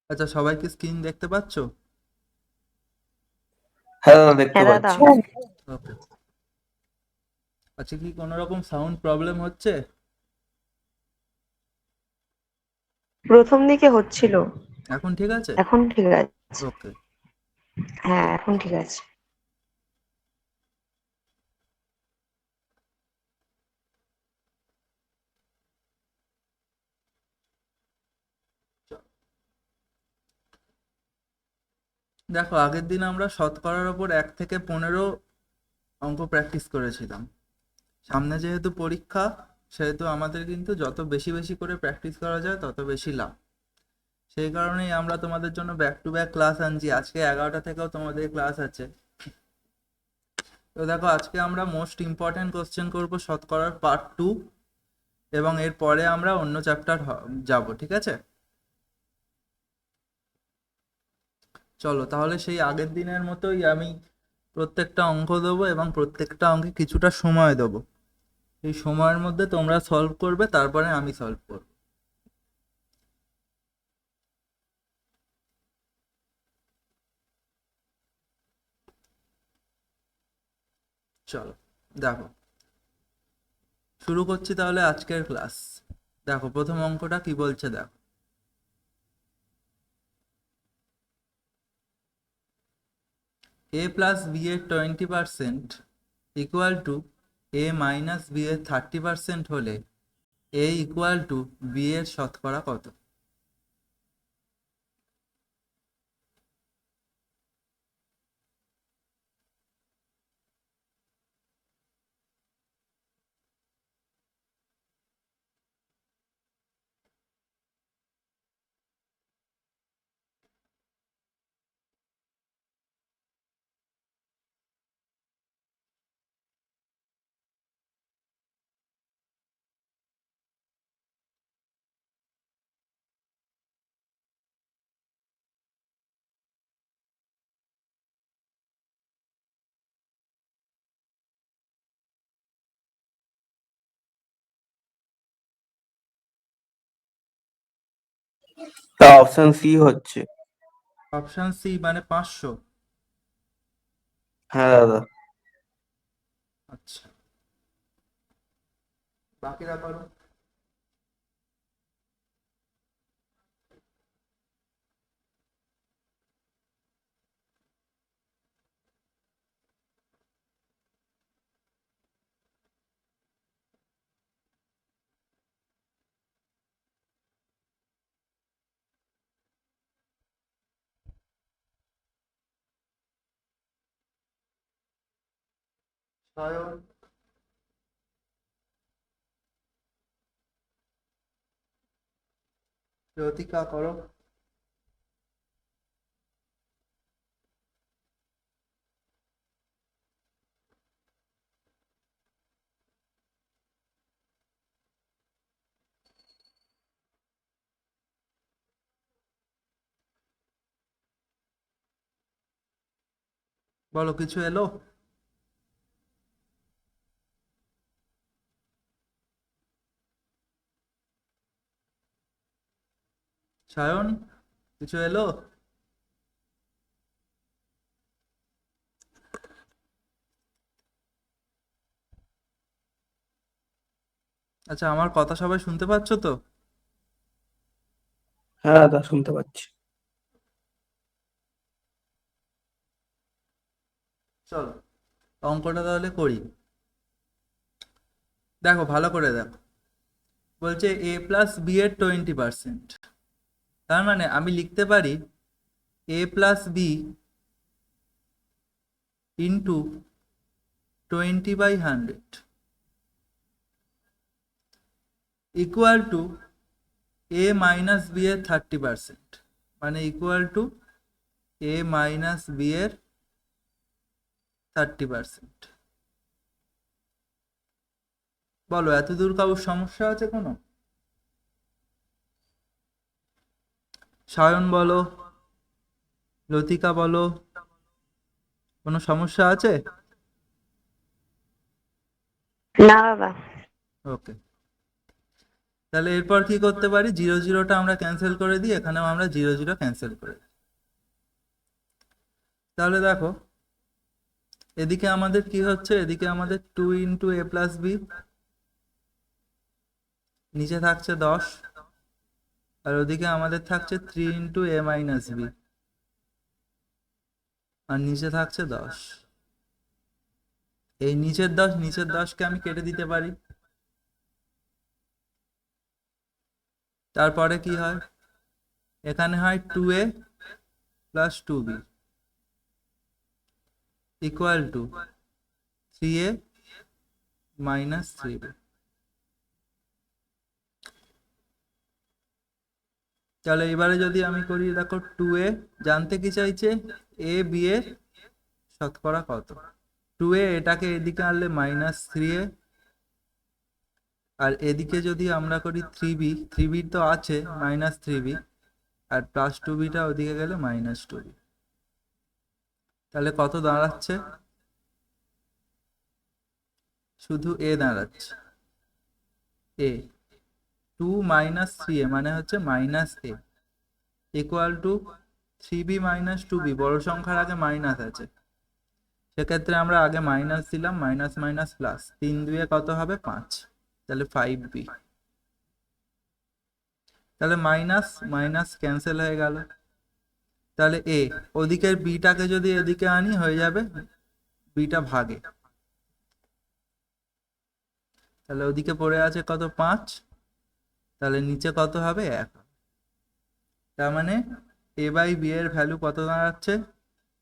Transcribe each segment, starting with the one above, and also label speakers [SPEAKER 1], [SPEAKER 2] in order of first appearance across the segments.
[SPEAKER 1] আচ্ছা, সবাই কি স্ক্রিন দেখতে পাচ্ছ?
[SPEAKER 2] হ্যাঁ দাদা, দেখতে
[SPEAKER 3] হ্যাঁ দাদা।
[SPEAKER 2] পাচ্ছি।
[SPEAKER 1] ওকে। আচ্ছা, কি কোনো রকম সাউন্ড প্রবলেম হচ্ছে?
[SPEAKER 3] প্রথম দিকে হচ্ছিল,
[SPEAKER 1] এখন ঠিক আছে?
[SPEAKER 3] এখন ঠিক আছে।
[SPEAKER 1] ওকে।
[SPEAKER 3] হ্যাঁ, এখন ঠিক আছে।
[SPEAKER 1] দেখো, আগের দিন আমরা শতকরার ওপর 1 থেকে 15 অঙ্ক প্র্যাকটিস করেছিলাম। সামনে যেহেতু পরীক্ষা, সেহেতু আমাদের কিন্তু যত বেশি বেশি করে প্র্যাকটিস করা যায় তত বেশি লাভ। সেই কারণেই আমরা তোমাদের জন্য ব্যাক টু ব্যাক ক্লাস আনছি। আজকে 11টা থেকেও তোমাদের ক্লাস আছে। তো দেখো, আজকে আমরা মোস্ট ইম্পর্ট্যান্ট কোশ্চেন করব শতকরার পার্ট 2, এবং এর পরে আমরা অন্য চ্যাপ্টার যাব, ঠিক আছে? চলো তাহলে সেই আগের দিনের মতোই আমি প্রত্যেকটা অঙ্ক দেবো এবং প্রত্যেকটা অঙ্কে কিছুটা সময় দেবো। এই সময়ের মধ্যে তোমরা সলভ করবে, তারপরে আমি সলভ করব। চলো দেখো, শুরু করছি তাহলে আজকের ক্লাস। দেখো, প্রথম অঙ্কটা কি বলছে দেখো। এ প্লাস বি এর 20% equal to A minus B এর 30% হলে এ ইকুয়াল টু বি এর শতকরা কত?
[SPEAKER 2] তা অপশন সি হচ্ছে।
[SPEAKER 1] অপশন সি মানে 500?
[SPEAKER 2] হ্যাঁ দাদা।
[SPEAKER 1] আচ্ছা, বাকিরা করো। সায়ন, জ্যোতিকা করো। বলো, কিছু এলো? সায়ন, কিছু এলো? আচ্ছা, আমার কথা সবাই শুনতে পাচ্ছ তো?
[SPEAKER 2] হ্যাঁ দাদা, শুনতে পাচ্ছি।
[SPEAKER 1] চলো অঙ্কটা তাহলে করি। দেখো, ভালো করে দেখো। বলছে এ প্লাস বি এর 20%। তার মানে আমি লিখতে পারি A plus B into 20/100 equal to A minus B এর 30%, মানে equal to A minus B এর 30%। বলো, এত দূর কারোর সমস্যা আছে কোনো? সায়ন বলো, লতিকা বলো, কোনো সমস্যা আছে?
[SPEAKER 3] না দাদা।
[SPEAKER 1] ওকে। তাহলে এরপর কি করতে পারি, জিরো জিরোটা আমরা ক্যান্সেল করে দিই, এখানেও আমরা জিরো জিরো ক্যান্সেল করে দিই। তাহলে দেখো এদিকে আমাদের কি হচ্ছে, এদিকে আমাদের 2 × a+b, নিচে থাকছে 10, আর ওদিকে আমাদের থাকছে 3 × a−b, আর নিচে থাকছে 10। এই নিচের 10কে আমি কেটে দিতে পারি। তারপরে কি হয়, এখানে হয় 2a + 2b = 3a - 3b। তাহলে এবারে যদি আমি করি, দেখো 2a জানতে কি চাইছে, a b এর শতকরা কত। 2a এটাকে এদিকে আনলে -3a, আর এদিকে যদি আমরা করি 3b, 3b তো আছে -3b, আর +2bটা ওদিকে গেলে -2b। তাহলে কত দাঁড়াচ্ছে, শুধু a দাঁড়াচ্ছে, a 2 - 3a মানে হচ্ছে -a = 3b - 2b, বড় সংখ্যার আগে মাইনাস আছে, সেক্ষেত্রে আমরা আগে মাইনাস দিলাম, মাইনাস মাইনাস প্লাস, 3 2 কত হবে 5, তাহলে 5b। তাহলে মাইনাস মাইনাস ক্যান্সেল হয়ে গেল। তাহলে এ, ওদিকের বিটাকে যদি এদিকে আনি হয়ে যাবে বিটা ভাগে, তাহলে ওদিকে পড়ে আছে কত 5, তাহলে নিচে কত হবে 1। তার মানে a/b এর ভ্যালু কত দাঁড়াচ্ছে,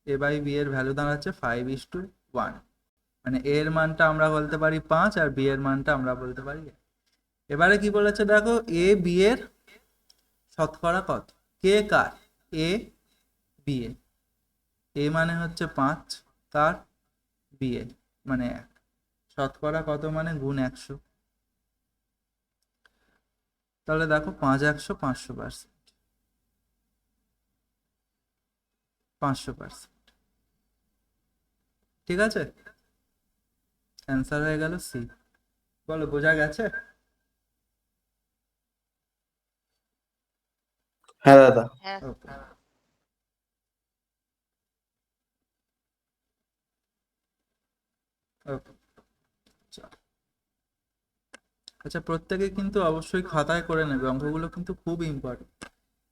[SPEAKER 1] a/b এর ভ্যালু দাঁড়াচ্ছে 5:1, মানে a এর মানটা আমরা বলতে পারি 5, আর b এর মানটা আমরা বলতে পারি 1। এবারে কি বলেছে দেখো, a b এর শতকরা কত, কে কার, a b এ, a মানে হচ্ছে 5, কার, b এ মানে 1, শতকরা কত মানে গুণ 100। তাহলে দেখো 5 100 500%, 500%, ঠিক আছে, অ্যান্সার হয়ে গেল সি। বলো বোঝা গেছে?
[SPEAKER 2] হ্যাঁ দাদা।
[SPEAKER 1] ওকে। ওকে, আচ্ছা প্রত্যেকে কিন্তু অবশ্যই খাতায় করে নেবে, অঙ্কগুলো কিন্তু খুব ইম্পর্টেন্ট,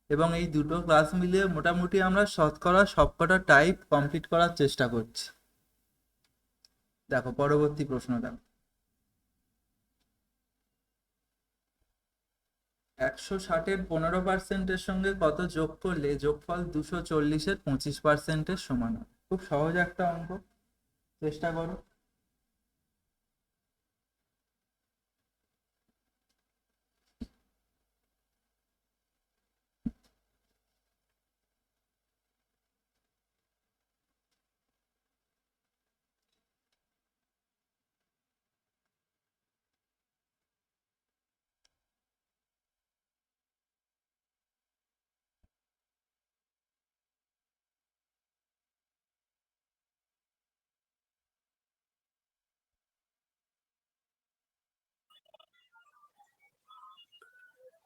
[SPEAKER 1] এবং এই দুটো ক্লাস মিলিয়ে মোটামুটি আমরা শতকরা সবকটা টাইপ কমপ্লিট করার চেষ্টা করছি। দেখো পরবর্তী প্রশ্ন দেখো, 160-এর 15%-এর সঙ্গে কত যোগ করলে যোগফল 240-এর 25%-এর সমান হবে। খুব সহজ একটা অঙ্ক, চেষ্টা করো।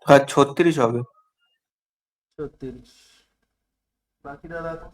[SPEAKER 2] আর 36 হবে।
[SPEAKER 1] 36, বাকিটা দেখো।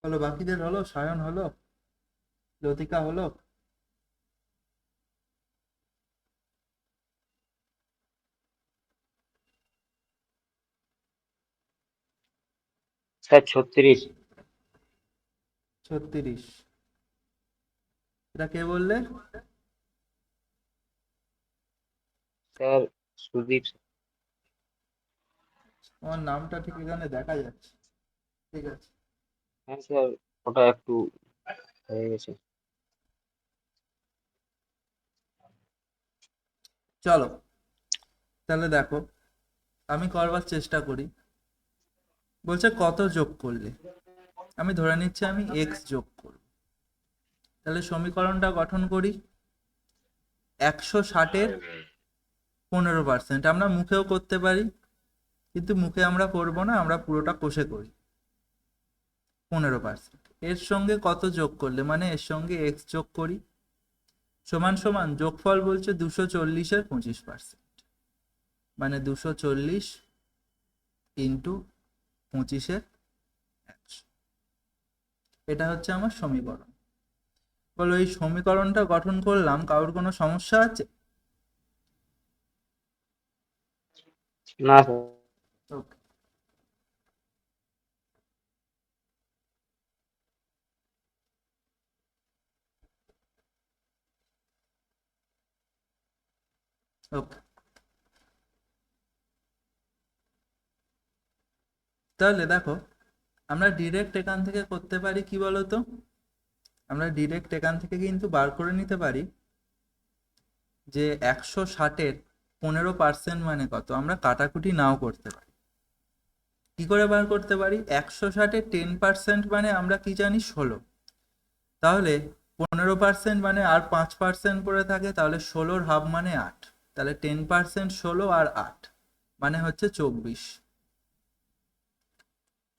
[SPEAKER 1] বলো বাকিদের হলো, সায়ন হলো, লতিকা হলো?
[SPEAKER 4] স্যার 36।
[SPEAKER 1] 36। এটা কে বললে?
[SPEAKER 4] Sir Sudip sir.
[SPEAKER 1] তোমার নামটা ঠিক এখানে দেখা যাচ্ছে। ঠিক আছে,
[SPEAKER 4] হ্যাঁ স্যার, ওটা একটু হয়ে গেছে।
[SPEAKER 1] চলো তাহলে দেখো, আমি করবার চেষ্টা করি। বলছে কত যোগ করলে, আমি ধরে নিচ্ছি আমি এক্স যোগ করব। তাহলে সমীকরণটা গঠন করি। 160-এর 15%, আমরা মুখেও করতে পারি, কিন্তু মুখে আমরা করবো না, আমরা পুরোটা কষে করি। 15%, এর সঙ্গে কত যোগ করলে, মানে এর সঙ্গে এক্স যোগ করি, সমান সমান যোগফল বলছে 240-এর 25%, মানে 240 ইন্টু 25-এর 100। এটা হচ্ছে আমার সমীকরণ। বলো এই সমীকরণটা গঠন করলাম, কারোর কোনো সমস্যা আছে?
[SPEAKER 4] না স্যার।
[SPEAKER 1] ওকে, ওকে। তাহলে দেখো, আমরা ডিরেক্ট এখান থেকে করতে পারি কি বলতো, আমরা ডিরেক্ট এখান থেকে কিন্তু বার করে নিতে পারি যে 160-এর 15% মানে কত। আমরা কাটাকুটি নাও করতে পারি। কি করে বার করতে পারি? 160-এর 10% মানে আমরা কি জানি, 16। তাহলে 15% মানে আর 5% পড়ে থাকে, তাহলে 16-র হাফ মানে 8। তাহলে 10% 16 আর 8 মানে হচ্ছে 24।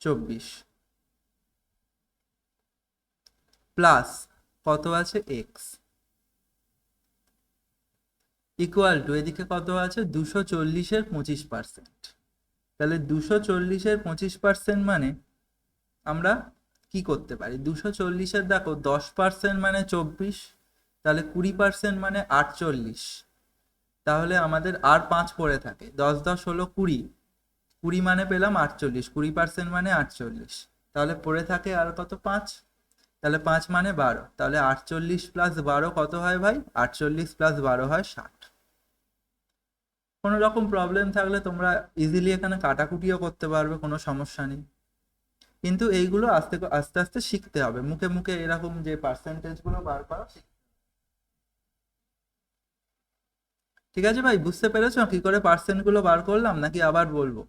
[SPEAKER 1] 24 প্লাস কত আছে, এক্স, ইকুয়াল টু এদিকে কত আছে, 240-এর 25%। তাহলে 240-এর 25% মানে আমরা কি করতে পারি, 240-এর দেখো 10% মানে 24, তাহলে 20% মানে 48। তাহলে আমাদের আর 5 পড়ে থাকে, 10 10 হলো 20, 20 মানে পেলাম 48, 20% মানে 48। তাহলে পড়ে থাকে আর কত, 5। তাহলে 5 মানে 12, তাহলে 48 প্লাস 12 কত হয় ভাই, 48 প্লাস 12 হয় 60। কোনো রকম প্রবলেম থাকলে তোমরা ইজিলি এখানে কাটাকুটিও করতে পারবে, কোনো সমস্যা নেই। কিন্তু এইগুলো আস্তে আস্তে আস্তে শিখতে হবে, মুখে মুখে এরকম যে পার্সেন্টেজ গুলো বার করা ঠিক আছে ভাই, বুঝতে পেরেছো কি করে পার্সেন্ট গুলো বার করলাম, নাকি আবার বলবো?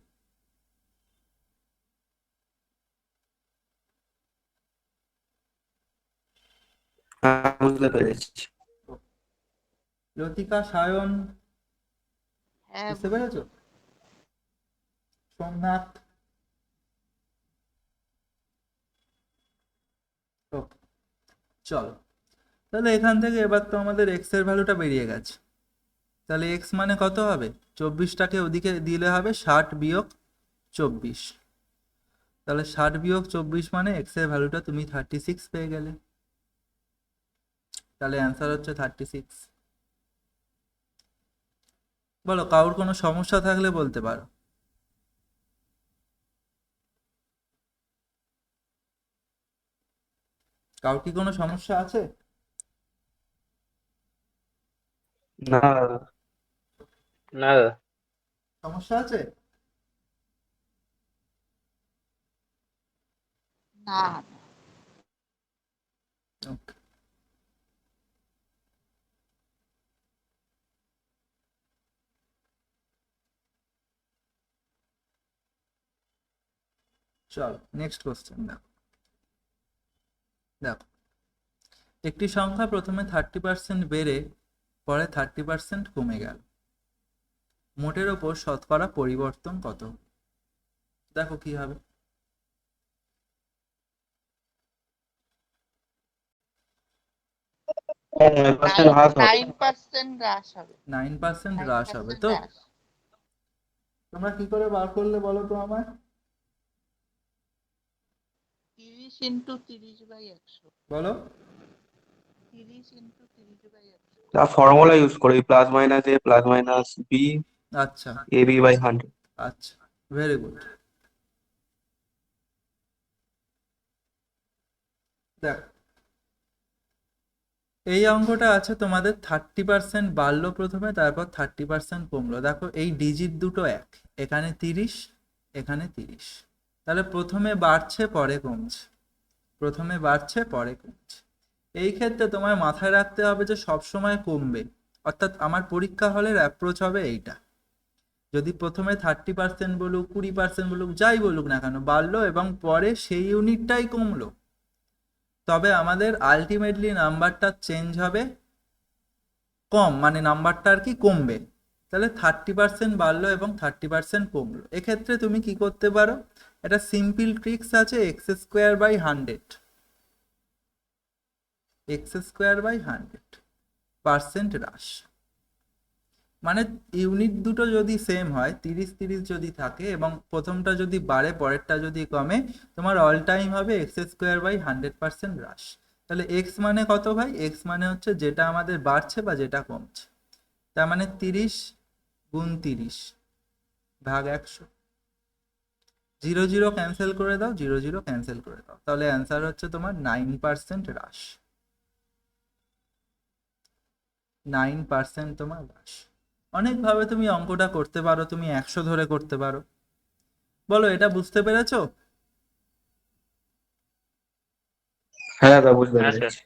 [SPEAKER 2] হ্যাঁ, বুঝতে পেরেছি।
[SPEAKER 1] লতিকা, সায়ন,
[SPEAKER 5] হ্যাঁ
[SPEAKER 1] বুঝতে পেরেছো? সোমনাথ, ওকে। চলো তাহলে এখান থেকে এবার তো আমাদের এক্স এর ভ্যালুটা বেরিয়ে গেছে। তাহলে এক্স মানে কত হবে, 24টাকে ওদিকে দিলে হবে 60 বিয়োগ 24। তাহলে 60 বিয়োগ 24 মানে এক্স এর ভ্যালুটা তুমি 36 পেয়ে গেলে। তাহলে অ্যান্সার হচ্ছে 36। বলো কারোর কোনো সমস্যা থাকলে বলতে পারো। কারোর কি কোনো সমস্যা আছে?
[SPEAKER 2] না দাদা।
[SPEAKER 4] না দাদা।
[SPEAKER 1] সমস্যা আছে?
[SPEAKER 5] না
[SPEAKER 1] ওকে, চলো নেক্সট কোশ্চেন দেখো। দেখো, একটি সংখ্যা প্রথমে 30% বেড়ে পরে 30% কমে গেল, মোটের ওপর শতকরা পরিবর্তন কত? দেখো কি হবে।
[SPEAKER 2] 9% হ্রাস হবে।
[SPEAKER 5] 9% হ্রাস হবে।
[SPEAKER 1] 9% হ্রাস হবে তো?
[SPEAKER 5] হ্রাস।
[SPEAKER 1] তোমরা কি করে বার করলে বলো তো আমায়?
[SPEAKER 5] 30 ইন্টু 30/100।
[SPEAKER 1] বলো।
[SPEAKER 5] 30 ইন্টু 30/100।
[SPEAKER 2] তা ফর্মুলা ইউজ করি, প্লাস মাইনাস এ প্লাস মাইনাস বি
[SPEAKER 1] আচ্ছা
[SPEAKER 2] এ বি বাই 100।
[SPEAKER 1] আচ্ছা, ভেরি গুড। দেখ, এই অঙ্কটা আছে তোমাদের 30% বাড়লো প্রথমে, তারপর 30% কমলো। দেখো এই ডিজিট দুটো এক, এখানে 30, এখানে 30। তাহলে প্রথমে বাড়ছে পরে কমছে, প্রথমে বাড়ছে পরে কমছে। এই ক্ষেত্রে তোমায় মাথায় রাখতে হবে যে সব সময় কমবে, অর্থাৎ আমার পরীক্ষা হলের অ্যাপ্রোচ হবে এইটা। যদি প্রথমে 30% বলুক, 20% বলুক, যাই বলুক না কেন, বাড়লো এবং পরে সেই ইউনিটটাই কমলো, তবে আমাদের আলটিমেটলি নাম্বারটা চেঞ্জ হবে কম, মানে নাম্বারটা আর কি কমবে। তাহলে 30% বাড়লো এবং 30% কমলো। এক্ষেত্রে তুমি কি করতে পারো, এটা সিম্পল ট্রিক্স আছে, x²/100, x²/100% হ্রাস। মানে ইউনিট দুটো যদি সেম হয়, 30-30 যদি থাকে এবং প্রথমটা যদি বাড়ে পরেরটা যদি কমে, তোমার অল টাইম হবে x²/100% হ্রাস। তাহলে x মানে কত ভাই? x মানে হচ্ছে যেটা আমাদের বাড়ছে বা যেটা কমছে। তার মানে 30 গুণ 30 ভাগ 100। 0 0 ক্যান্সেল করে দাও, 0 0 ক্যান্সেল করে দাও, তাহলে অ্যান্সার হচ্ছে তোমার 9% হ্রাস। 9% তোমার হ্রাস। অনেকভাবে তুমি অঙ্কটা করতে পারো, তুমি 100 ধরে করতে পারো। বলো, এটা বুঝতে পেরেছো?
[SPEAKER 2] হ্যাঁ দাদা, বুঝতে
[SPEAKER 4] হ্যাঁ স্যার।
[SPEAKER 2] পেরেছি।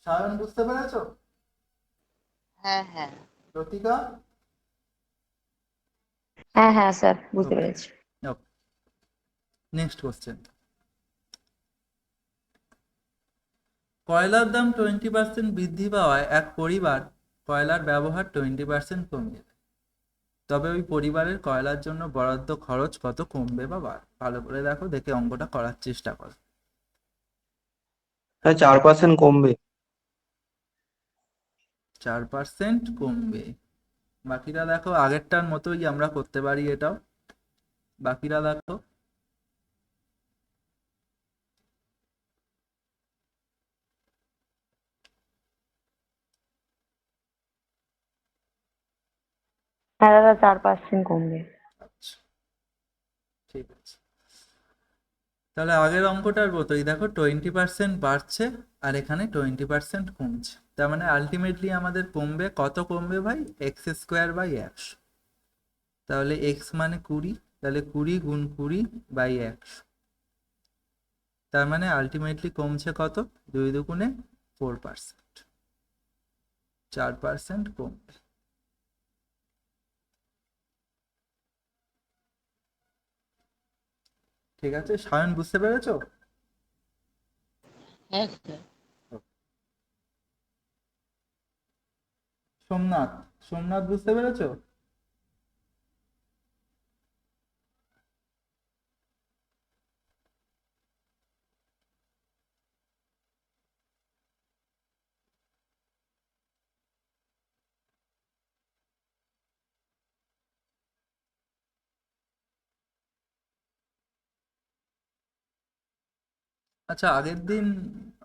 [SPEAKER 1] সায়ন বুঝতে পেরেছো?
[SPEAKER 5] হ্যাঁ হ্যাঁ।
[SPEAKER 1] লতিকা?
[SPEAKER 3] হ্যাঁ হ্যাঁ স্যার, বুঝতে
[SPEAKER 1] ওকে,
[SPEAKER 3] পেরেছি।
[SPEAKER 1] ওকে। Next question. কয়লার দাম 20% বৃদ্ধি পাওয়ায় এক পরিবার কয়লার ব্যবহার 20% কমিয়ে দেয়। তবে ওই পরিবারের কয়লার জন্য বরাদ্দ খরচ কত কমবে বা বাড়বে? ভালো করে দেখো, দেখে অঙ্কটা করার চেষ্টা করো।
[SPEAKER 2] হ্যাঁ, 4% কমবে।
[SPEAKER 1] 4% কমবে। বাকিরা দেখো, আগেরটার মতোই আমরা করতে পারি এটাও। বাকিরা দেখো।
[SPEAKER 3] হ্যাঁ দাদা, 4% কমবে।
[SPEAKER 1] আচ্ছা, ঠিক আছে। তাহলে আগের অঙ্কটার মতোই দেখো, 20% বাড়ছে আর এখানে 20% কমছে। তার মানে আলটিমেটলি আমাদের কমবে, কত কমবে ভাই? x²/100। তাহলে x মানে 20, তাহলে 20 গুণ 20/100। তার মানে আলটিমেটলি কমছে কত? 2 দুগুণে 4%। 4% কমবে। ঠিক আছে, সায়ন বুঝতে পেরেছো?
[SPEAKER 5] হ্যাঁ স্যার।
[SPEAKER 1] সোমনাথ, সোমনাথ বুঝতে পেরেছো? আচ্ছা, আগের দিন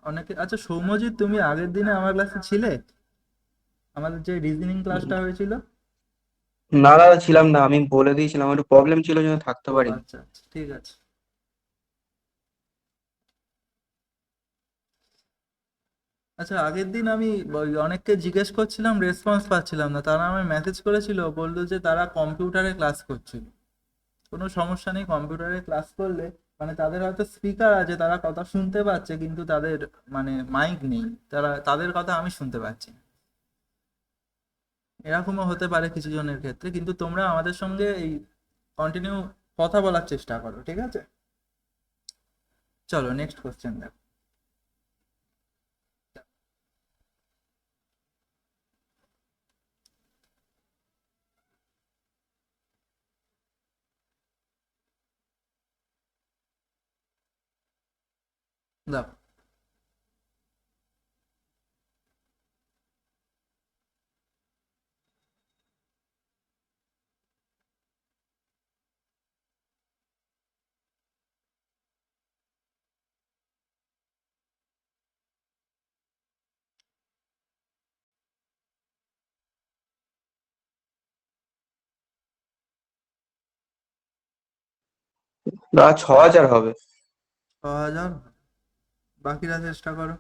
[SPEAKER 1] অনেকে, আচ্ছা সৌম্যজিৎ, তুমি আগের দিনে আমার ক্লাসে ছিলে? আমাদের যে রিজনিং ক্লাসটা হয়েছিল?
[SPEAKER 2] না দাদা, ছিলাম না, আমি বলে দিয়েছিলাম একটু প্রবলেম ছিল জন্য থাকতে
[SPEAKER 1] ও
[SPEAKER 2] পারিনি।
[SPEAKER 1] আচ্ছা আচ্ছা, ঠিক আছে। আচ্ছা, আগের দিন আমি ওই অনেককে জিজ্ঞেস করছিলাম, রেসপন্স পাচ্ছিলাম না। তারা আমায় মেসেজ করেছিল, বললো যে তারা কম্পিউটারে ক্লাস করছিল। কোনো সমস্যা নেই, কম্পিউটারে ক্লাস করলে মানে তাদের হয়তো স্পিকার আছে, তারা কথা শুনতে পাচ্ছে, কিন্তু তাদের মানে মাইক নেই, তাদের কথা আমি শুনতে পাচ্ছি না। এরকমও হতে পারে কিছু জনের ক্ষেত্রে, কিন্তু তোমরা আমাদের সঙ্গে এই কন্টিনিউ কথা বলার চেষ্টা করো, ঠিক আছে? চলো নেক্সট কোশ্চেন দেখো। দেখো,
[SPEAKER 2] দাদা 6,000 হবে।
[SPEAKER 1] 6000। বাকিরা চেষ্টা করো।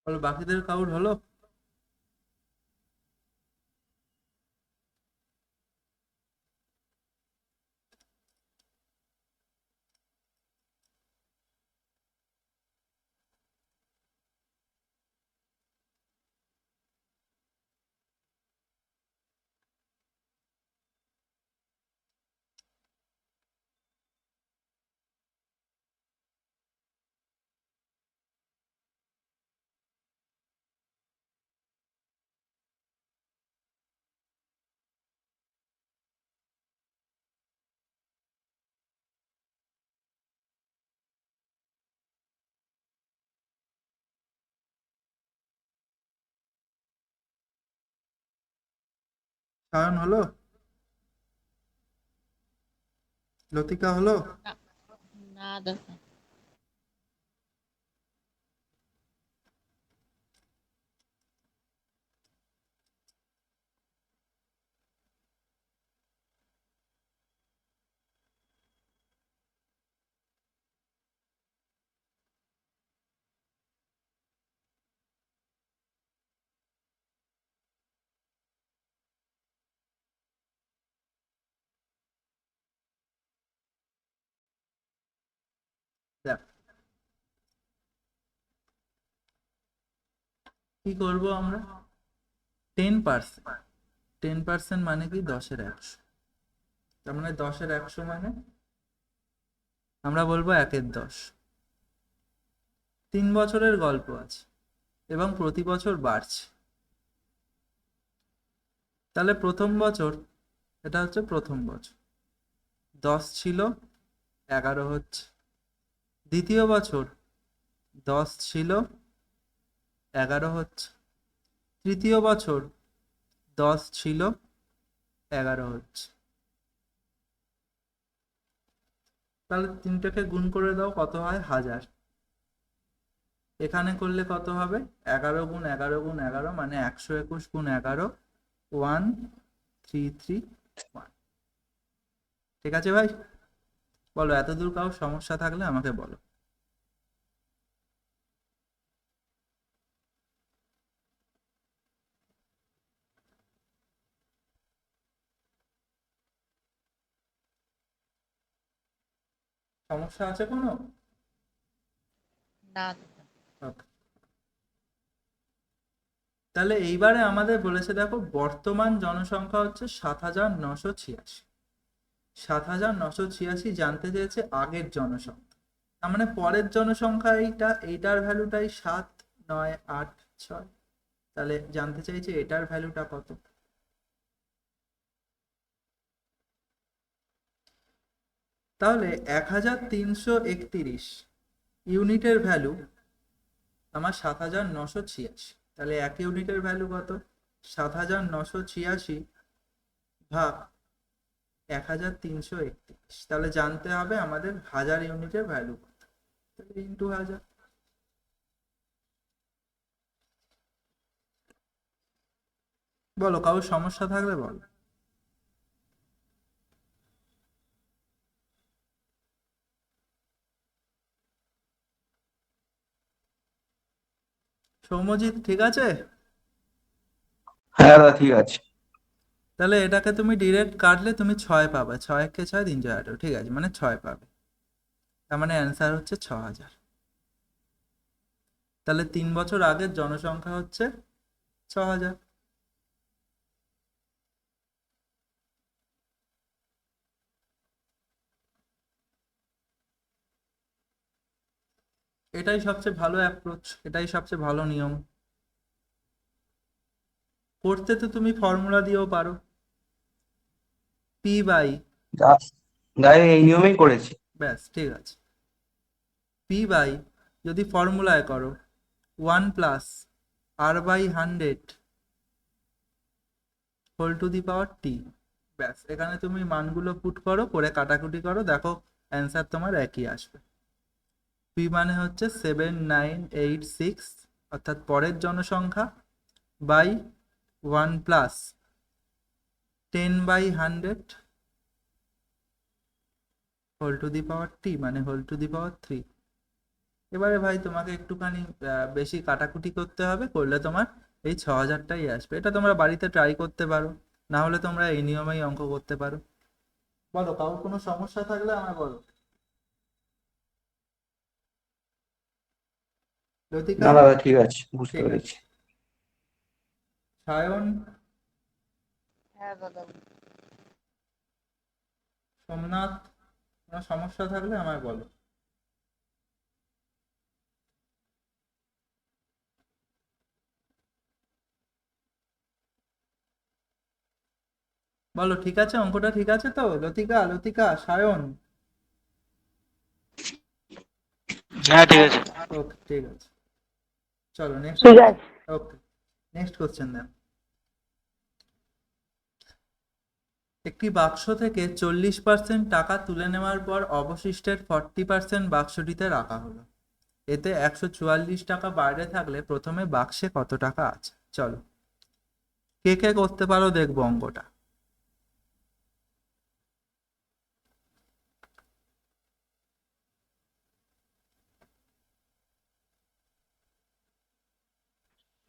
[SPEAKER 1] বলো, বাকিদের কাউর হলো? সায়ন হলো? লতিকা হলো?
[SPEAKER 5] না, না দাদা।
[SPEAKER 1] দেখ, কি করব আমরা? 10%। 10% মানে কি? 10-এর 100। তার মানে 10-এর 100 মানে আমরা বলবো 1-এর 10। 3 বছরের গল্প আছে এবং প্রতি বছর বাড়ছে। তাহলে প্রথম বছর, এটা হচ্ছে প্রথম বছর, 10 ছিল, 11 হচ্ছে। দ্বিতীয় বছর 10 ছিল, 11 হচ্ছে। তৃতীয় বছর 10 ছিল, 11 হচ্ছে। তাহলে তিনটাকে গুণ করে দাও, কত হয়? 1000। এখানে করলে কত হবে? 11 গুণ 11 গুণ 11 মানে 121 গুণ 11, 1331। ঠিক আছে ভাই? বলো, এতদূর কারো সমস্যা থাকলে আমাকে বলো। সমস্যা আছে কোনো?
[SPEAKER 5] না দাদা।
[SPEAKER 1] Okay. তাহলে এইবারে আমাদের বলেছে, দেখো, বর্তমান জনসংখ্যা হচ্ছে 7,986। 7,986 জানতে চেয়েছে আগের জনসংখ্যা। তার মানে পরের জনসংখ্যা এইটা, এইটার ভ্যালুটাই 7, 9, 8, 6। তাহলে জানতে চাইছে এটার ভ্যালুটা কত। তাহলে 1,331 ইউনিটের ভ্যালু আমার 7,986। তাহলে 1 ইউনিটের ভ্যালু কত? 7,986 ভাগ 1,331। তাহলে জানতে হবে আমাদের 1000 ইউনিটের ভ্যালু কত। তাহলে ইন্টু 1000। বলো, কারোর সমস্যা থাকলে বলো। সৌম্যজিৎ ঠিক আছে?
[SPEAKER 2] হ্যাঁ দাদা ঠিক আছে।
[SPEAKER 1] তাহলে এটাকে তুমি ডিরেক্ট কাটলে তুমি 6 পাবে। 6 × 6 = 318। ঠিক আছে, মানে 6 পাবে। তার মানে অ্যান্সার হচ্ছে 6000। তাহলে 3 বছর আগের জনসংখ্যা হচ্ছে 6000। এটাই সবচেয়ে ভালো অ্যাপ্রোচ, এটাই সবচেয়ে ভালো নিয়ম। করতে তো তুমি ফর্মুলা দিয়েও পারো, পি বাই,
[SPEAKER 2] যাই হোক, এই নিয়মেই করেছি।
[SPEAKER 1] ব্যাস ঠিক আছে, পি বাই যদি ফর্মুলায় করো 1 plus R by 100 whole to the power T, ব্যাস এখানে তুমি মানগুলো পুট করো, করে কাটাকুটি করো, দেখো অ্যান্সার তোমার একই আসবে। পি মানে হচ্ছে 7986 অর্থাৎ পরের জনসংখ্যা by 1 plus 10/100 whole to the power T মানে হোল টু দি পাওয়ার 3। এবারে ভাই তোমাকে একটুখানি বেশি কাটাকুটি করতে হবে, করলে তোমার এই 6000টাই আসবে। এটা তোমরা বাড়িতে ট্রাই করতে পারো, না হলে তোমরা এই নিয়মেই অঙ্ক করতে পারো। বলো, কারোর কোনো সমস্যা থাকলে আমায় বলো। লতিকা?
[SPEAKER 2] না দাদা, ঠিক আছে, বুঝতে
[SPEAKER 1] ঠিক আছে।
[SPEAKER 2] পেরেছি।
[SPEAKER 1] সায়ন,
[SPEAKER 5] হ্যাঁ দাদা।
[SPEAKER 1] সোমনাথ, কোনো সমস্যা থাকলে আমায় বলো। বলো, ঠিক আছে, অঙ্কটা ঠিক আছে তো? লতিকা, লতিকা, সায়ন?
[SPEAKER 6] হ্যাঁ ঠিক আছে।
[SPEAKER 1] ওকে, ঠিক আছে, চলো নেক্সট।
[SPEAKER 3] ঠিক আছে।
[SPEAKER 1] ওকে, নেক্সট কোশ্চেন দেন। একটি বাক্স থেকে 40% টাকা তুলে নেওয়ার পর অবশিষ্টের 40% বাক্সটিতে রাখা হলো। এতে 144 টাকা বাইরে থাকলে প্রথমে বাক্সে কত টাকা আছে? চলো, কে কে করতে পারো দেখবো অঙ্কটা।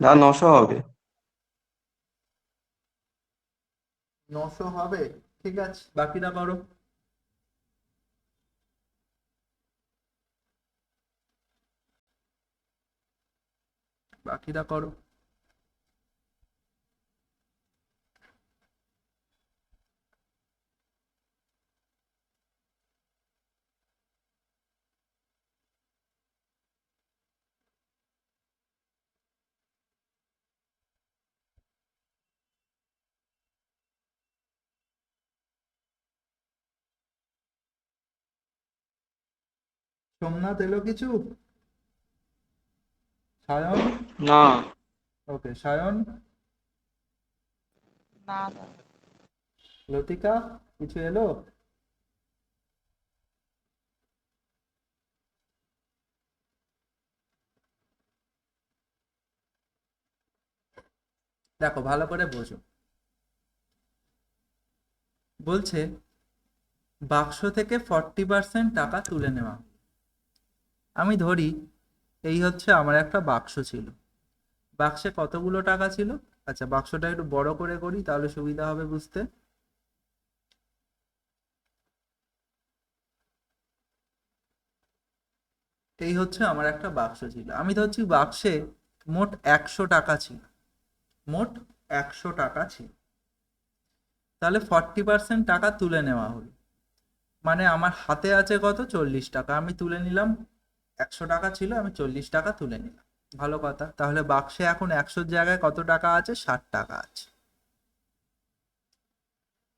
[SPEAKER 2] না, 900 হবে।
[SPEAKER 1] 900 হবে? ঠিক আছে, বাকিটা করো। বাকিটা করো। সোমনাথ এলো কিছু? সায়ন?
[SPEAKER 6] না।
[SPEAKER 1] ওকে, সায়ন।
[SPEAKER 5] না দাদা।
[SPEAKER 1] লতিকা, কিছু এলো? দেখো ভালো করে বোঝো, বলছে বাক্স থেকে 40% টাকা তুলে নেওয়া। আমি ধরি এই হচ্ছে আমার একটা বাক্স ছিল, বাক্সে কতগুলো টাকা ছিল? আচ্ছা, বাক্সটা একটু বড় করে করি তাহলে সুবিধা হবে বুঝতে। এই হচ্ছে আমার একটা বাক্স ছিল, আমি ধরছি বাক্সে মোট 100 টাকা ছিল, মোট 100 টাকা ছিল। তাহলে 40% টাকা তুলে নেওয়া হলো, মানে আমার হাতে আছে কত? 40 টাকা, আমি তুলে নিলাম। 100 টাকা ছিল, আমি 40 টাকা তুলে নিলাম, ভালো কথা। তাহলে বাক্সে এখন 100-র জায়গায় কত টাকা আছে? 60 টাকা আছে।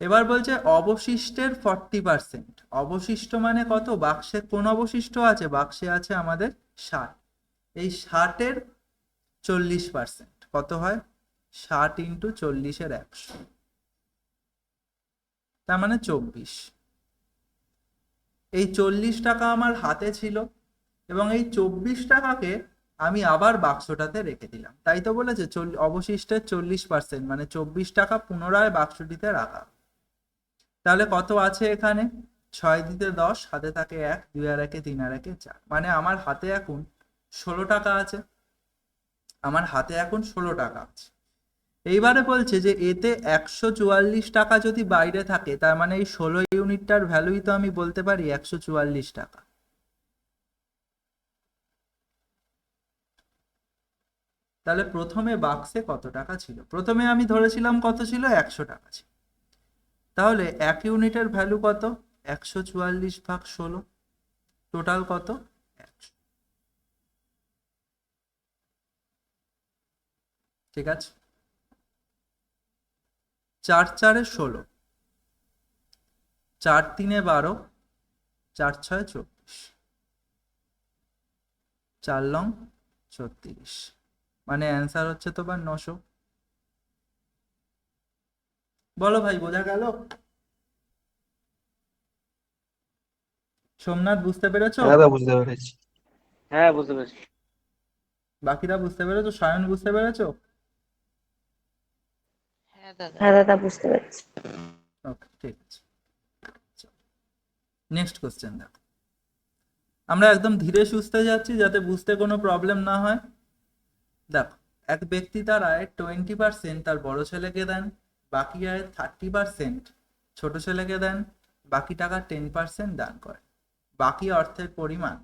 [SPEAKER 1] এবার বলছে অবশিষ্টের 40%। অবশিষ্ট মানে কত? বাক্সে কোন অবশিষ্ট আছে? বাক্সে আছে আমাদের 60। এই 60-এর 40% কত হয়? 60 ইন্টু 40-এর 100, তার মানে 24। এই 40 টাকা আমার হাতে ছিল, এবং এই 24 টাকাকে আমি আবার বাক্সটাতে রেখে দিলাম। তাই তো বলেছে অবশিষ্টের 40% মানে 24 টাকা পুনরায় বাক্সটিতে রাখা। তাহলে কত আছে এখানে? 6 দিতে 10, হাতে থাকে 1, 2 আর 1 3 আর 1 4, মানে আমার হাতে এখন 16 টাকা আছে। আমার হাতে এখন 16 টাকা আছে। এইবারে বলছে যে এতে 144 টাকা যদি বাইরে থাকে, তার মানে এই 16 ইউনিটটার ভ্যালুই তো আমি বলতে পারি 144 টাকা। তাহলে প্রথমে বাক্সে কত টাকা ছিল? প্রথমে আমি ধরেছিলাম কত ছিল? 100 টাকা ছিল। তাহলে 1 ইউনিটের ভ্যালু কত? 144 ভাগ 16, টোটাল কত? 100। ঠিক আছে, 4 4 16, 4 3 12, 4 6 24, 4 লং 36, মানে অ্যান্সার হচ্ছে তোমার 900। বলো ভাই, বোঝা গেল? সোমনাথ বুঝতে পেরেছো?
[SPEAKER 2] হ্যাঁ দাদা বুঝতে পেরেছি।
[SPEAKER 6] হ্যাঁ বুঝতে পেরেছি।
[SPEAKER 1] বাকিরা বুঝতে পেরেছো? সায়ন বুঝতে পেরেছো?
[SPEAKER 5] হ্যাঁ দাদা।
[SPEAKER 3] হ্যাঁ দাদা বুঝতে পেরেছি।
[SPEAKER 1] ওকে, ঠিক আছে। নেক্সট কোশ্চেন দেখো। আমরা একদম ধীরে সুস্থে যাচ্ছি যাতে বুঝতে কোনো প্রবলেম না হয়। দেখো, এক ব্যক্তি তার আয়ের 20% তার বড় ছেলেকে দেন, বাকি আয়ের 30% ছোট ছেলেকে দেন, বাকি টাকা 10% দান করে। বাকি অর্থের পরিমাণ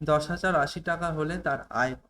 [SPEAKER 1] 10,080 টাকা হলে তার আয় কত?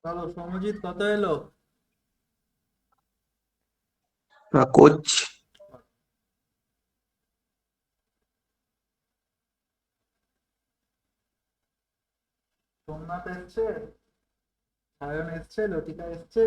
[SPEAKER 1] চলো, সৌমজিৎ কত এলো?
[SPEAKER 2] কোচ।
[SPEAKER 1] সোমনাথ এসছে, সায়ন এসছে, লতিকা এসছে।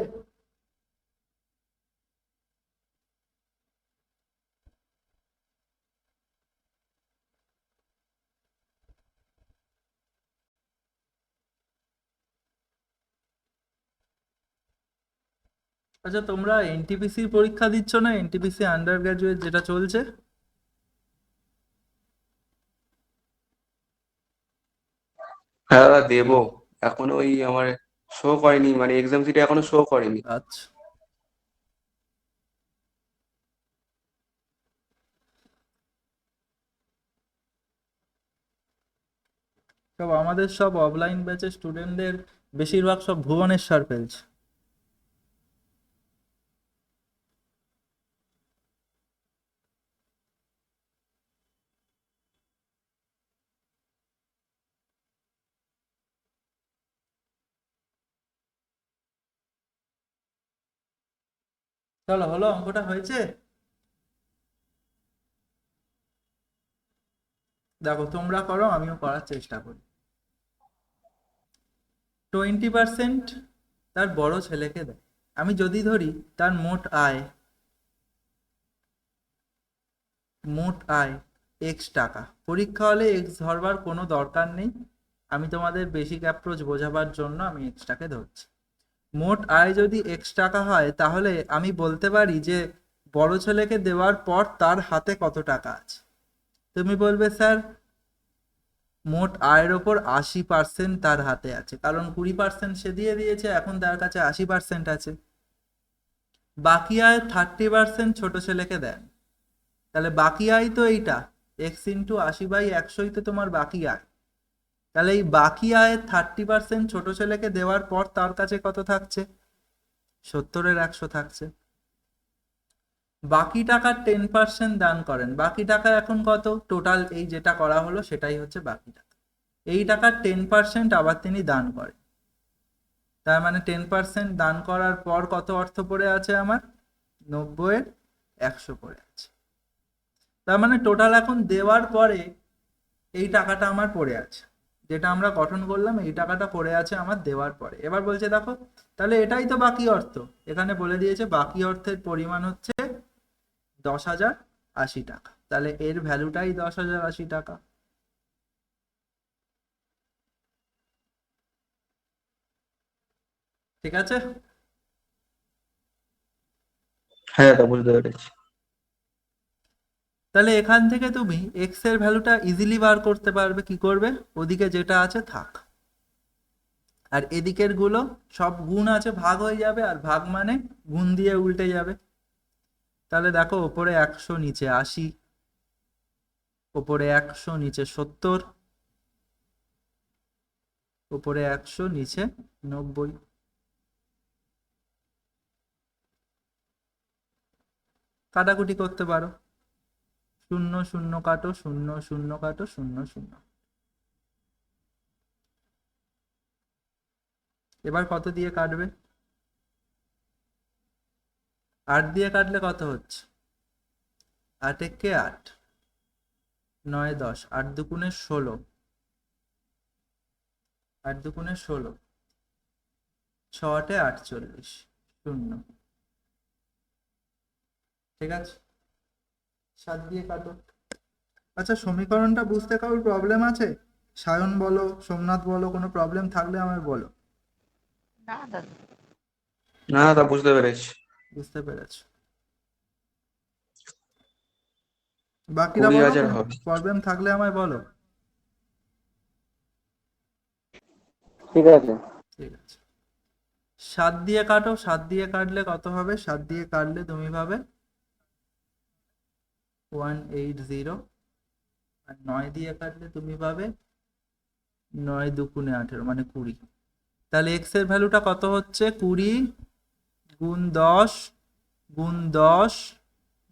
[SPEAKER 1] আচ্ছা, তোমরা এনটিপিসির পরীক্ষা দিচ্ছ না? এনটিপিসি আন্ডার গ্রাজুয়েট যেটা চলছে।
[SPEAKER 2] হ্যাঁ দাদা দেবো। এখনো ওই আমার শো করেনি, মানে এক্সাম সিটে এখনো শো করেনি।
[SPEAKER 1] আচ্ছা, সব আমাদের সব অফলাইন ব্যাচের স্টুডেন্টদের বেশিরভাগ সব ভুবনেশ্বর ফেলছে। চলো, হলো? অঙ্কটা হয়েছে? দেখো, তোমরা করো, আমিও করার চেষ্টা করি। 20% তার বড় ছেলেকে দেয়। আমি যদি ধরি তার মোট আয় এক্স টাকা, পরীক্ষা হলে এক্স ধরবার কোনো দরকার নেই, আমি তোমাদের বেসিক অ্যাপ্রোচ বোঝাবার জন্য আমি এক্সটাকে ধরছি। মোট আয় যদি এক্স টাকা হয়, তাহলে আমি বলতে পারি যে বড় ছেলেকে দেওয়ার পর তার হাতে কত টাকা আছে। তুমি বলবে, স্যার মোট আয়ের ওপর 80% তার হাতে আছে, কারণ 20% সে দিয়ে দিয়েছে, এখন তার কাছে 80% আছে। বাকি আয় 30% ছোট ছেলেকে দেন, তাহলে বাকি আয় তো এইটা, এক্স ইন্টু 80/100ই তো তোমার বাকি আয়। তাহলে এই বাকি আয়ের 30% ছোট ছেলেকে দেওয়ার পর তার কাছে কত থাকছে? 70-এর 100 থাকছে। বাকি টাকার 10% দান করেন। বাকি টাকা এখন কত? টোটাল এই যেটা করা হলো সেটাই হচ্ছে বাকি টাকা। এই টাকার 10% আবার তিনি দান করেন, তার মানে 10% দান করার পর কত অর্থ পড়ে আছে আমার? 90-এর 100 পড়ে আছে। তার মানে টোটাল এখন দেওয়ার পরে এই টাকাটা আমার পড়ে আছে, যেটা আমরা গঠন করলাম, এই টাকাটা পড়ে আছে আমার দেওয়ার পরে। এবার বলছে দেখো, তাহলে এটাই তো বাকি অর্থ। এখানে বলে দিয়েছে বাকি অর্থের পরিমাণ হচ্ছে 10,080 টাকা, তাহলে এর ভ্যালুটাই 10,080 টাকা। ঠিক আছে?
[SPEAKER 2] হ্যাঁ দাদা বুঝতে পেরেছি।
[SPEAKER 1] তাহলে এখান থেকে তুমি এক্স এর ভ্যালুটা ইজিলি বার করতে পারবে। কি করবে? ওদিকে যেটা আছে থাক, আর এদিকের গুলো সব গুণ আছে, ভাগ হয়ে যাবে, আর ভাগ মানে গুণ দিয়ে উল্টে যাবে। তাহলে দেখো, ওপরে 100 নিচে 80, ওপরে 100 নিচে 70, ওপরে 100 নিচে 90। কাটাকুটি করতে পারো, 0 0 কাটো, 0 0 কাটো, 0 0। এবার কত দিয়ে কাটবে? 8 দিয়ে কাটলে কত হচ্ছে? 8 একে 8, 9 10, 8 দুগুণে 16, 8 দুগুণে 16, 6 8 48, 0। ঠিক আছে, 7 দিয়ে কাটো। আচ্ছা, সমীকরণটা বুঝতে কারোর প্রবলেম আছে? সায়ন বলো, সোমনাথ বলো, কোনো প্রবলেম থাকলে আমায় বলো।
[SPEAKER 5] না দাদা।
[SPEAKER 2] না তা বুঝতে পেরেছি।
[SPEAKER 1] বুঝতে পেরেছো? বাকিরা বলো,
[SPEAKER 2] 20,000
[SPEAKER 1] কোনো
[SPEAKER 2] হবে।
[SPEAKER 1] প্রবলেম থাকলে আমায় বলো।
[SPEAKER 4] ঠিক আছে।
[SPEAKER 1] ঠিক আছে, 7 দিয়ে কাটো। 7 দিয়ে কাটলে কত হবে? 7 দিয়ে কাটলে তুমি পাবে 180, আর 9 দিয়ে কাটলে তুমি পাবে 9 দুগুণে 18 মানে 20। তাহলে এক্স এর ভ্যালুটা কত হচ্ছে? 20 গুণ 10 গুণ 10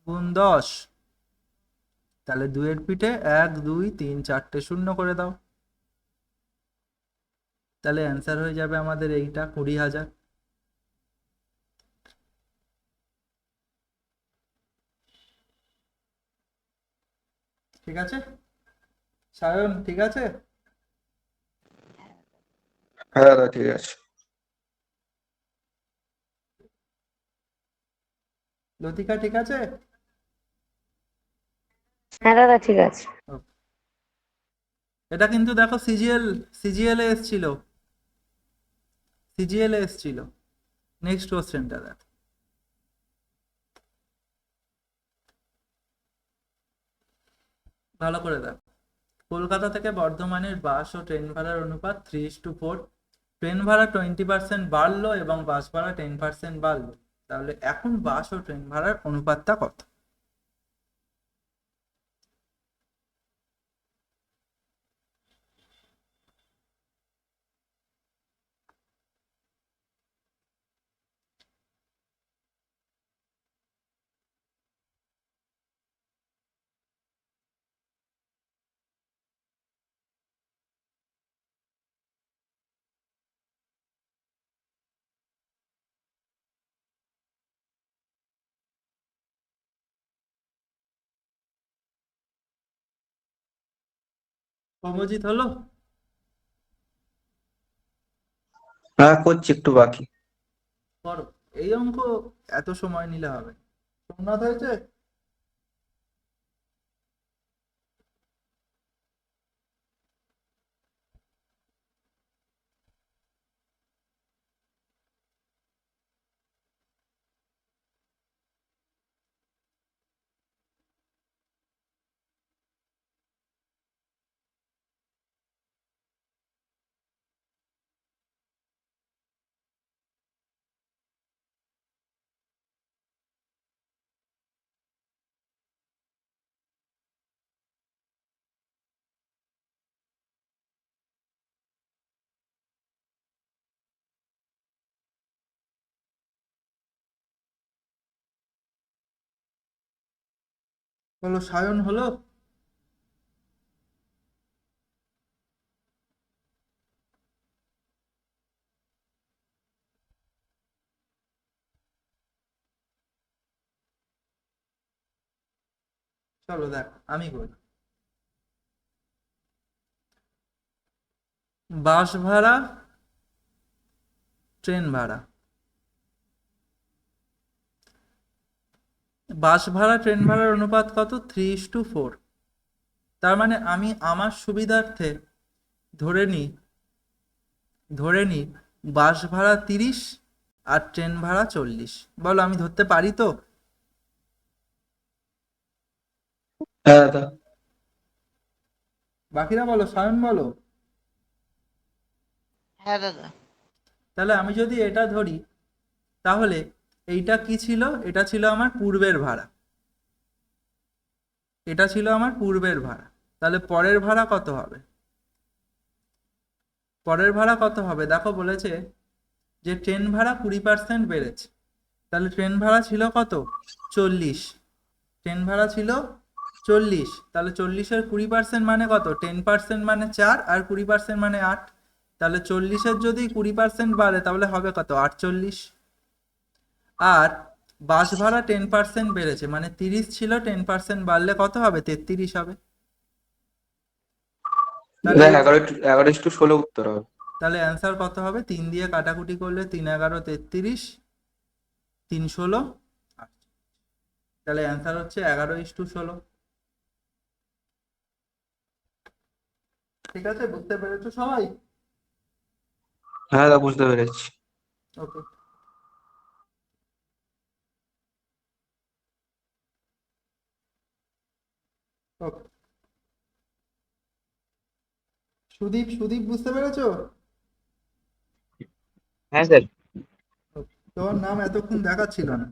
[SPEAKER 1] গুণ 10। তাহলে 2 এর পিঠে 1 2 3 4টে 0 করে দাও। তাহলে অ্যান্সার হয়ে যাবে আমাদের এইটা, 20,000। ঠিক আছে সায়ন? ঠিক আছে?
[SPEAKER 2] হ্যাঁ দাদা ঠিক আছে।
[SPEAKER 1] লতিকা ঠিক আছে?
[SPEAKER 3] হ্যাঁ দাদা ঠিক আছে।
[SPEAKER 1] Okay. এটা কিন্তু দেখো সিজিএল এ এসেছিল, সিজিএল এ এসেছিল। নেক্সট কোশ্চেনটা দেখো, ভালো করে দেখো। কলকাতা থেকে বর্ধমানের বাস ও ট্রেন ভাড়ার অনুপাত 3:4। ট্রেন ভাড়া 20% বাড়লো এবং বাস ভাড়া 10% বাড়লো। তাহলে এখন বাস ও ট্রেন ভাড়ার অনুপাতটা কত? কমজিৎ হলো?
[SPEAKER 2] হ্যাঁ করছি, একটু বাকি।
[SPEAKER 1] করো, এই অঙ্ক এত সময় নিলে হবে। সোমনাথ হয়েছে? বলো, সায়ন হলো? চলো দেখ, আমি বলি। বাস ভাড়া, ট্রেন ভাড়া, বাস ভাড়া ট্রেন ভাড়ার অনুপাত কত? 3:4। তার মানে আমি আমার সুবিধার্থে ধরে নিই, বাস ভাড়া 30 আর ট্রেন ভাড়া 40। বলো, আমি ধরতে পারি তো?
[SPEAKER 2] হ্যাঁ দাদা।
[SPEAKER 1] বাকিরা বলো, সায়ন বলো।
[SPEAKER 5] হ্যাঁ দাদা।
[SPEAKER 1] তাহলে আমি যদি এটা ধরি, তাহলে এইটা কি ছিল? এটা ছিল আমার পূর্বের ভাড়া, এটা ছিল আমার পূর্বের ভাড়া। তাহলে পরের ভাড়া কত হবে? পরের ভাড়া কত হবে দেখো, বলেছে যে ট্রেন ভাড়া 20% বেড়েছে। তাহলে ট্রেন ভাড়া ছিল কত? 40। ট্রেন ভাড়া ছিল 40। তাহলে 40-এর 20% মানে কত? 10% মানে 4, আর 20% মানে 8। তাহলে 40-এর যদি 20% বাড়ে তাহলে হবে কত? 48। আর বাস ভাড়া 10% বেড়েছে, মানে 30 ছিল, 10% বাড়লে কত হবে? 33 হবে। তাহলে
[SPEAKER 2] দাদা 11:16 উত্তর হবে।
[SPEAKER 1] তাহলে অ্যান্সার কত হবে? 3 দিয়ে কাটাকুটি করলে 3 11 33, 3 16 8। তাহলে অ্যান্সার হচ্ছে 11:16। ঠিক আছে, বুঝতে পেরেছো সবাই?
[SPEAKER 2] হ্যাঁ দাদা, বুঝতে পেরেছি।
[SPEAKER 1] ওকে। ওকে, সুদীপ, সুদীপ বুঝতে পেরেছো?
[SPEAKER 4] হ্যাঁ স্যার।
[SPEAKER 1] Okay, তোমার নাম এতক্ষণ দেখাচ্ছিল না।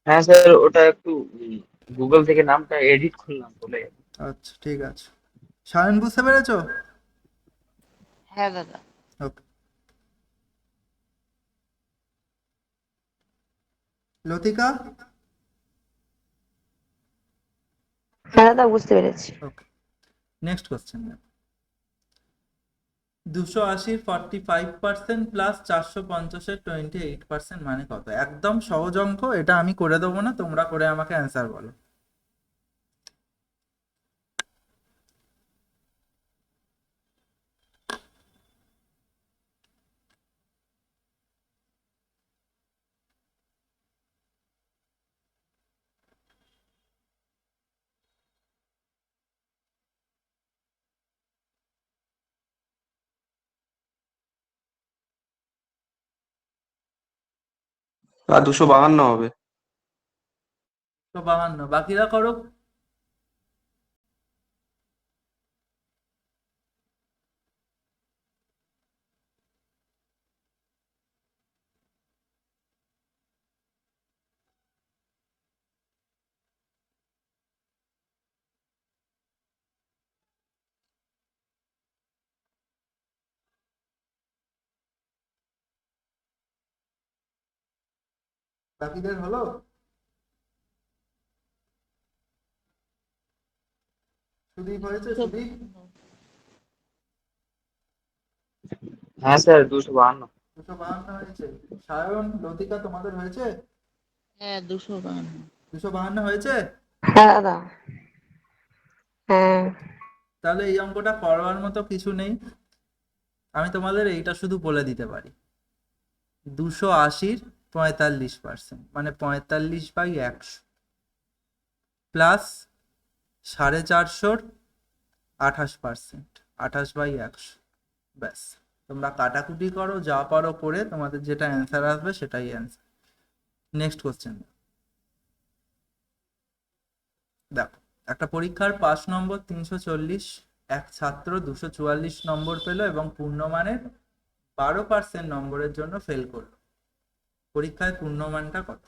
[SPEAKER 4] হ্যাঁ স্যার, ওটা একটু গুগল থেকে নামটা এডিট করলাম বলে।
[SPEAKER 1] আচ্ছা, ঠিক আছে। সায়ন বুঝতে পেরেছো?
[SPEAKER 5] হ্যাঁ দাদা।
[SPEAKER 1] ওকে। লতিকা?
[SPEAKER 3] হ্যাঁ দাদা, বুঝতে পেরেছি।
[SPEAKER 1] Okay, next question. 280-র 45% প্লাস 450-এর 28% মানে কত? একদম সহজ অঙ্ক, এটা আমি করে দেবো না, তোমরা করে আমাকে অ্যান্সার বলো।
[SPEAKER 2] আর 252 হবে।
[SPEAKER 1] তো 52, বাকিরা করো। বাকিদের হলো? সুদীপ হয়েছে? সুদীপ?
[SPEAKER 4] হ্যাঁ স্যার, 252।
[SPEAKER 1] 252 হয়েছে। সায়ন, লতিকা, তোমাদের হয়েছে?
[SPEAKER 5] হ্যাঁ 252।
[SPEAKER 1] 252 হয়েছে।
[SPEAKER 3] হ্যাঁ দাদা। হ্যাঁ।
[SPEAKER 1] তাহলে এই অঙ্কটা করবার মতো কিছু নেই, আমি তোমাদের এইটা শুধু বলে দিতে পারি। 280-র 45% মানে 45/100 প্লাস 450-র 28%, 28/100। ব্যাস, তোমরা কাটাকুটি করো, যা পারো করে, তোমাদের যেটা অ্যান্সার আসবে সেটাই অ্যান্সার। Next question. দেখো, একটা পরীক্ষার পাস নম্বর 340, এক ছাত্র 244 নম্বর পেল এবং পূর্ণমানের 12% নম্বরের জন্য ফেল করলো। পরীক্ষায় পূর্ণমানটা কত?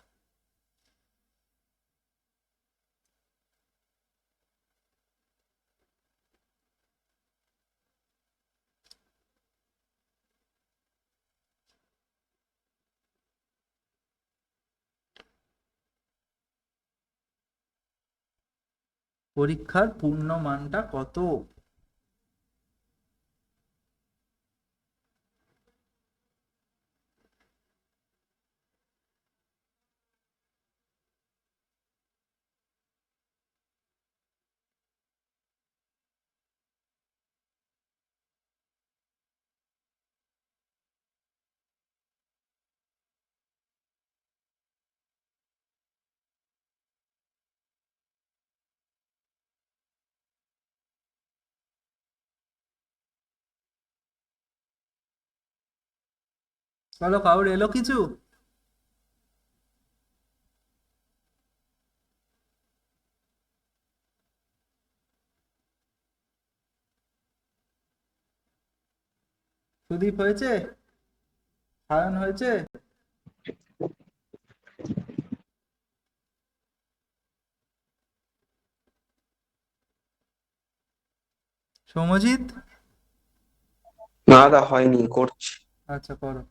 [SPEAKER 1] পরীক্ষার পূর্ণমানটা কত? বলো, কারোর এলো কিছু? সুদীপ হয়েছে? সায়ন হয়েছে? সৌমজিৎ?
[SPEAKER 2] না দাদা, হয়নি, করছি।
[SPEAKER 1] আচ্ছা, করো।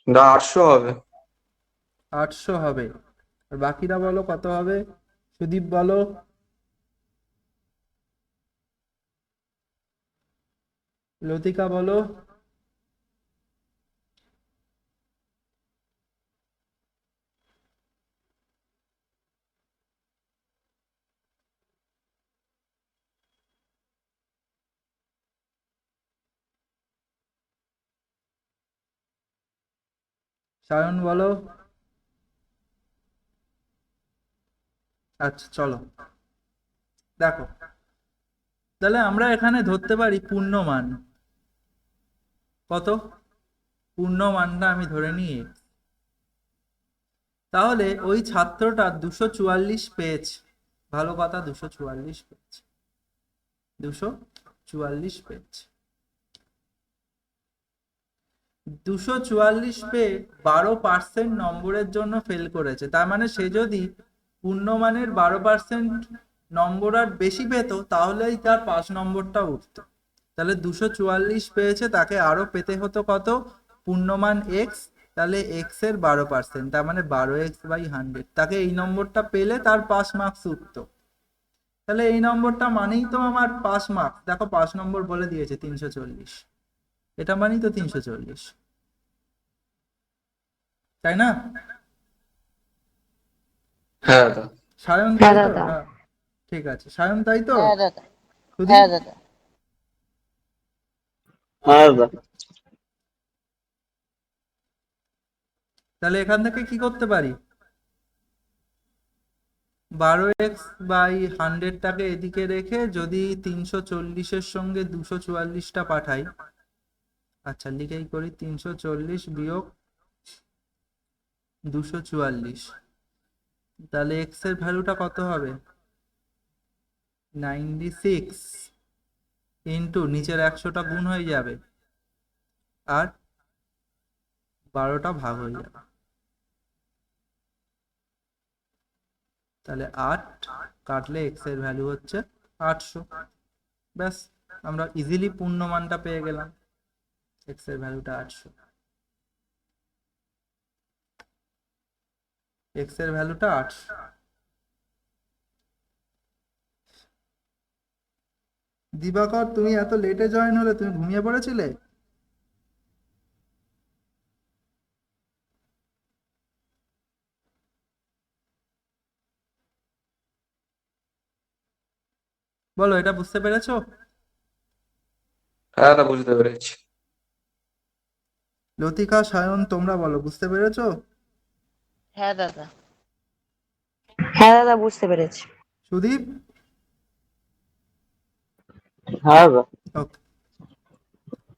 [SPEAKER 2] দাদা 800 হবে।
[SPEAKER 1] 800 হবে। আর বাকিরা বলো কত হবে? সুদীপ বলো। লতিকা বলো। সায়ন বলো। আচ্ছা, চলো দেখো, তাহলে আমরা এখানে ধরতে পারি পূর্ণমান। কত? পূর্ণমানটা আমি ধরে নিই x। তাহলে ওই ছাত্রটা 244 পেয়েছে। ভালো কথা, 244 পেয়েছে। 244 পেয়েছে। 244 পেয়ে 12% নম্বরের জন্য ফেল করেছে। তার মানে সে যদি পূর্ণমানের 12% নম্বর আর বেশি পেত, তাহলেই তার 5 নম্বরটা উঠতো। তাহলে 244 পেয়েছে, তাকে আরো পেতে হতো কত? পূর্ণমান এক্স। তাহলে এক্স এর 12%, তার মানে 12x/100। তাকে এই নম্বরটা পেলে তার 5 মার্কস উঠতো। তাহলে এই নম্বরটা মানেই তো আমার 5 মার্কস। দেখো 5 নম্বর বলে দিয়েছে 340। এটা মানেই তো 340, তাই না?
[SPEAKER 2] হ্যাঁ দাদা।
[SPEAKER 1] সায়ন,
[SPEAKER 3] হ্যাঁ
[SPEAKER 1] তাই তো?
[SPEAKER 3] দাদা।
[SPEAKER 1] হ্যাঁ, ঠিক আছে। সায়ন, তাই তো?
[SPEAKER 5] হ্যাঁ দাদা।
[SPEAKER 1] সুদীপ?
[SPEAKER 5] হ্যাঁ দাদা।
[SPEAKER 4] হ্যাঁ দাদা।
[SPEAKER 1] তাহলে এখান থেকে কি করতে পারি? 12x/100টাকে এদিকে রেখে যদি 340-এর সঙ্গে 244টা পাঠাই। আচ্ছা, লিখেই করি, 340 বিয়োগ 244। তাহলে এক্স এর ভ্যালুটা কত হবে? 96 ইন্টু নিচের 100টা গুণ হয়ে যাবে, আর 12টা ভাগ হয়ে যাবে। তাহলে 8 কাটলে এক্স এর ভ্যালু হচ্ছে 800। ব্যাস, আমরা ইজিলি পূর্ণমানটা পেয়ে গেলাম। এক্স এর ভ্যালুটা 800। এক্স এর ভ্যালুটা 800। দিবাকর, তুমি এত লেটে জয়েন হলে, তুমি ঘুমিয়ে পড়েছিলে? বলো, এটা বুঝতে পেরেছো?
[SPEAKER 2] হ্যাঁ দাদা, বুঝতে পেরেছি।
[SPEAKER 1] লতিকা, সায়ন, তোমরা বলো, বুঝতে পেরেছো?
[SPEAKER 5] হ্যাঁ দাদা।
[SPEAKER 3] হ্যাঁ দাদা, বুঝতে পেরেছি।
[SPEAKER 1] সুদীপ?
[SPEAKER 4] হ্যাঁ দাদা।
[SPEAKER 1] ওকে,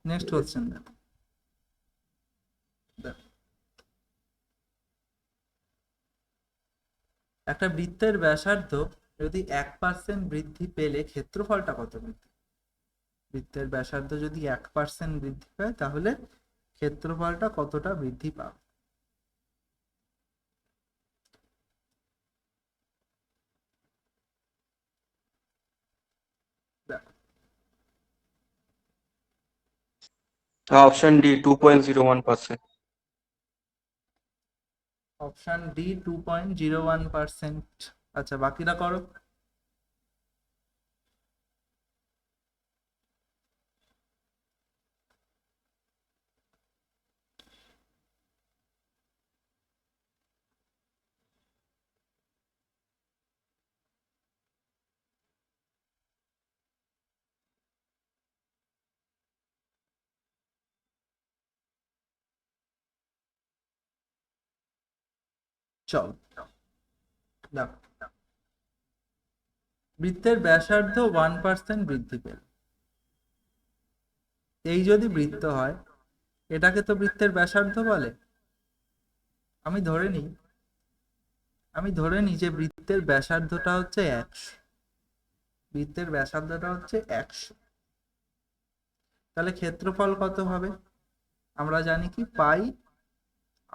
[SPEAKER 1] নেক্সট কোশ্চেন। একটা বৃত্তের ব্যাসার্ধ যদি 1% বৃদ্ধি পেলে ক্ষেত্রফলটা কত বৃদ্ধি? বৃত্তের ব্যাসার্ধ যদি 1% বৃদ্ধি পায়, তাহলে ক্ষেত্রফলটা কতটা বৃদ্ধি পাবে?
[SPEAKER 2] Option D, 2.01%।
[SPEAKER 1] Option D 2.01%। আচ্ছা, বাকিরা করো। চল দেখো, বৃত্তের ব্যাসার্ধ 1% বৃদ্ধি পেল। এই যদি বৃত্ত হয়, এটাকে তো বৃত্তের ব্যাসার্ধ বলে। আমি ধরে নিই যে বৃত্তের ব্যাসার্ধটা হচ্ছে 100। বৃত্তের ব্যাসার্ধটা হচ্ছে 100। তাহলে ক্ষেত্রফল কত হবে? আমরা জানি কি, পাই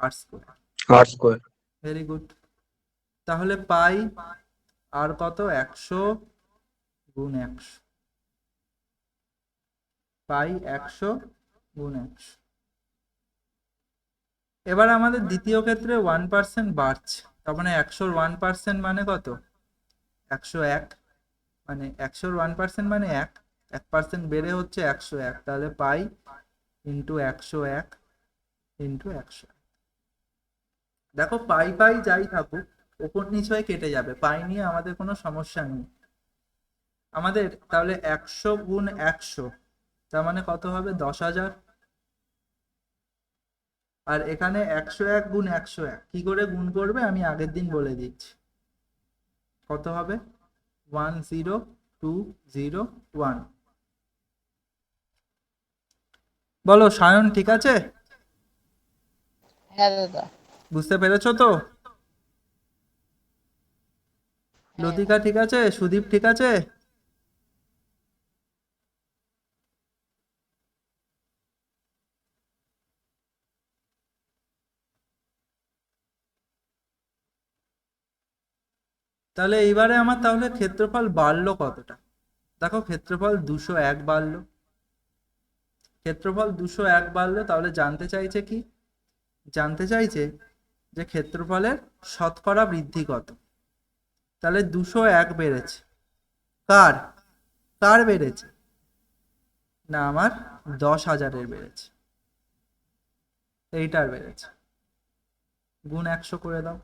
[SPEAKER 1] আর স্কোয়ার।
[SPEAKER 2] আর স্কোয়ার।
[SPEAKER 1] Very good. তাহলে পাই আর কত? 100 গুণ 100। পাই 100 গুণ 100। এবার আমাদের দ্বিতীয় ক্ষেত্রে 1% বাড়ছে, তার মানে 100-র 1% মানে কত? 101। মানে 100-র 1% মানে 1% বেড়ে হচ্ছে 101। তাহলে পাই ইন্টু 101 ইন্টু 100। দেখো, পাই পাই যাই থাকুক, ওপর নিচ হয়ে কেটে যাবে, পাই নিয়ে আমাদের কোনো সমস্যা নেই। আমাদের তাহলে 100 গুণ 100, তার মানে কত হবে? 10,000। আর এখানে 101 গুণ 101 কি করে গুণ করবে আমি আগের দিন বলে দিচ্ছি। কত হবে? 10201। বলো সায়ন, ঠিক আছে?
[SPEAKER 5] হ্যাঁ দাদা।
[SPEAKER 1] বুঝতে পেরেছো তো?
[SPEAKER 5] হ্যাঁ।
[SPEAKER 1] লতিকা ঠিক আছে? সুদীপ ঠিক আছে? তাহলে এইবারে আমার তাহলে ক্ষেত্রফল বাড়লো কতটা? দেখো, ক্ষেত্রফল 201 বাড়লো। ক্ষেত্রফল 201 বাড়লো, তাহলে জানতে চাইছে কি? জানতে চাইছে যে ক্ষেত্রফলের শতকরা বৃদ্ধি কত। তাহলে 201 বেড়েছে। কার কার বেড়েছে? না, আমার 10,000-এর বেড়েছে। এইটার বেড়েছে। গুণ 100 করে দাও।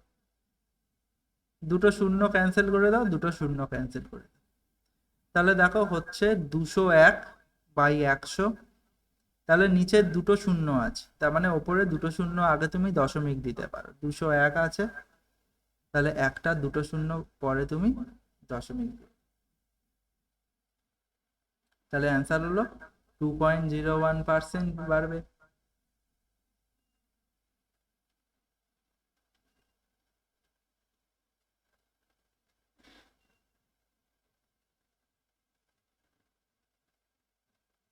[SPEAKER 1] দুটো শূন্য ক্যান্সেল করে দাও, দুটো শূন্য ক্যান্সেল করে দাও। তাহলে দেখো হচ্ছে 201 বাই 100। তাহলে নিচের দুটো শূন্য আছে, তার মানে ওপরে দুটো শূন্য আগে তুমি দশমিক দিতে পারো। 201 আছে, তাহলে একটা দুটো শূন্য পরে তুমি দশমিক দিবে। তাহলে অ্যান্সার হলো 2.01% বাড়বে।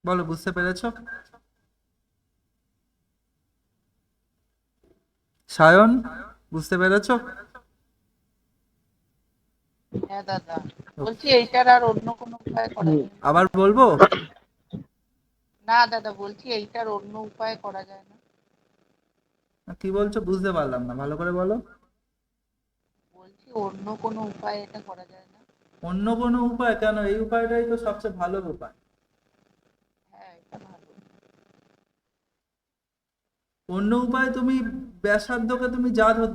[SPEAKER 1] বলো, বুঝতে পেরেছো? সায়ন, বুঝতে পেরেছো?
[SPEAKER 5] হ্যাঁ দাদা, বলছি এইটার আর অন্য কোনো উপায় করা যায় না?
[SPEAKER 1] আবার বলবো?
[SPEAKER 5] না দাদা, বলছি এইটার অন্য উপায় করা যায় না?
[SPEAKER 1] কি বলছো বুঝতে পারলাম না, ভালো করে বলো।
[SPEAKER 5] বলছি অন্য কোনো উপায় এটা করা যায় না?
[SPEAKER 1] অন্য কোনো উপায় কেন? এই উপায়টাই তো সবচেয়ে ভালো উপায়।
[SPEAKER 5] হ্যাঁ, এটা ভালো।
[SPEAKER 1] অন্য উপায় তুমি ব্যাসার্ধকে তুমি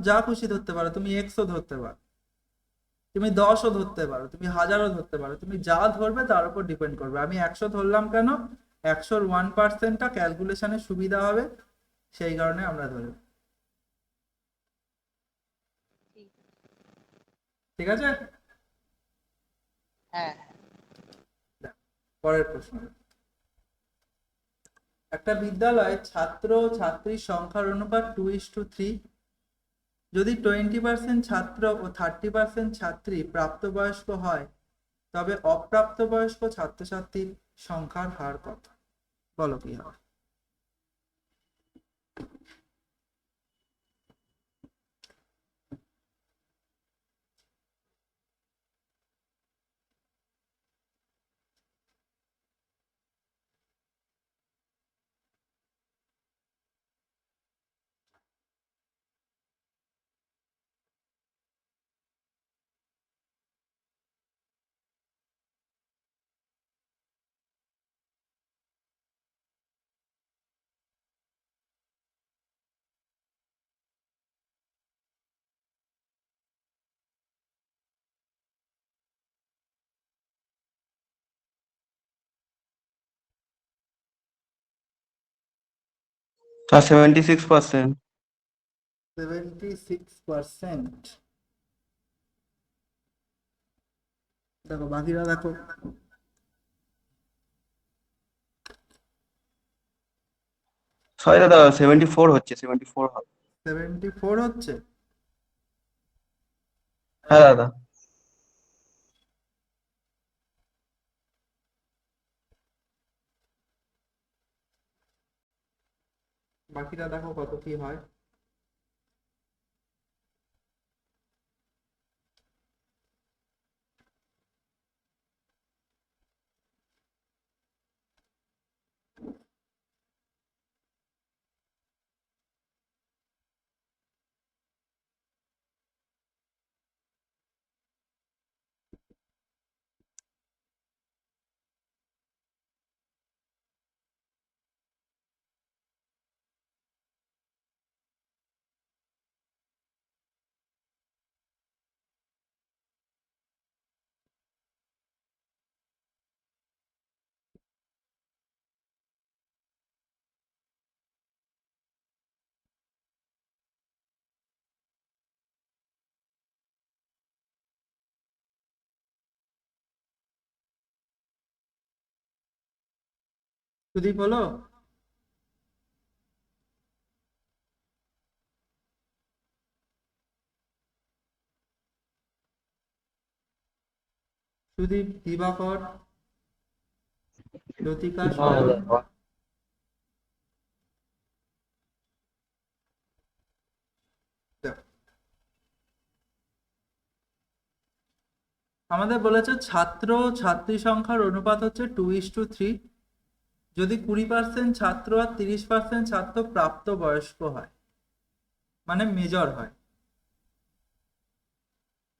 [SPEAKER 1] যা খুশি ধরতে পারো। তুমি এক্সও ধরতে পারো, তুমি 10ও ধরতে পারো, তুমি 1000ও ধরতে পারো। তুমি যা ধরবে তার উপর ডিপেন্ড করবে। আমি 100 ধরলাম কেন? 100-র 1%টা ক্যালকুলেশনে সুবিধা হবে, সেই কারণে আমরা ধরি।
[SPEAKER 5] ঠিক।
[SPEAKER 1] ঠিক আছে?
[SPEAKER 5] হ্যাঁ।
[SPEAKER 1] পরের প্রশ্ন। একটা বিদ্যালয়ে ছাত্র ও ছাত্রীর সংখ্যার অনুপাত 2:3। যদি 20% ছাত্র ও 30% ছাত্রী প্রাপ্তবয়স্ক হয়, তবে অপ্রাপ্তবয়স্ক ছাত্রছাত্রীর সংখ্যার হার কত? বলো কি হবে?
[SPEAKER 2] তা 76%।
[SPEAKER 1] 76%। দেখো বাকিরা দেখো।
[SPEAKER 2] সরি দাদা, 74 হচ্ছে, 74 হবে।
[SPEAKER 1] 74 হচ্ছে।
[SPEAKER 2] হ্যাঁ দাদা।
[SPEAKER 1] বাকিরা দেখো কত কি হয়। সুদীপ হলো? সুদীপ, দিবাকর, জ্যোতিকা,
[SPEAKER 4] হ্যাঁ
[SPEAKER 1] সায়ন।
[SPEAKER 4] দাদা।
[SPEAKER 1] দেখো, আমাদের বলেছে ছাত্র ছাত্রী সংখ্যার অনুপাত হচ্ছে 2:3। যদি 20% ছাত্র আর 30% ছাত্র প্রাপ্ত বয়স্ক হয়, মানে মেজর হয়,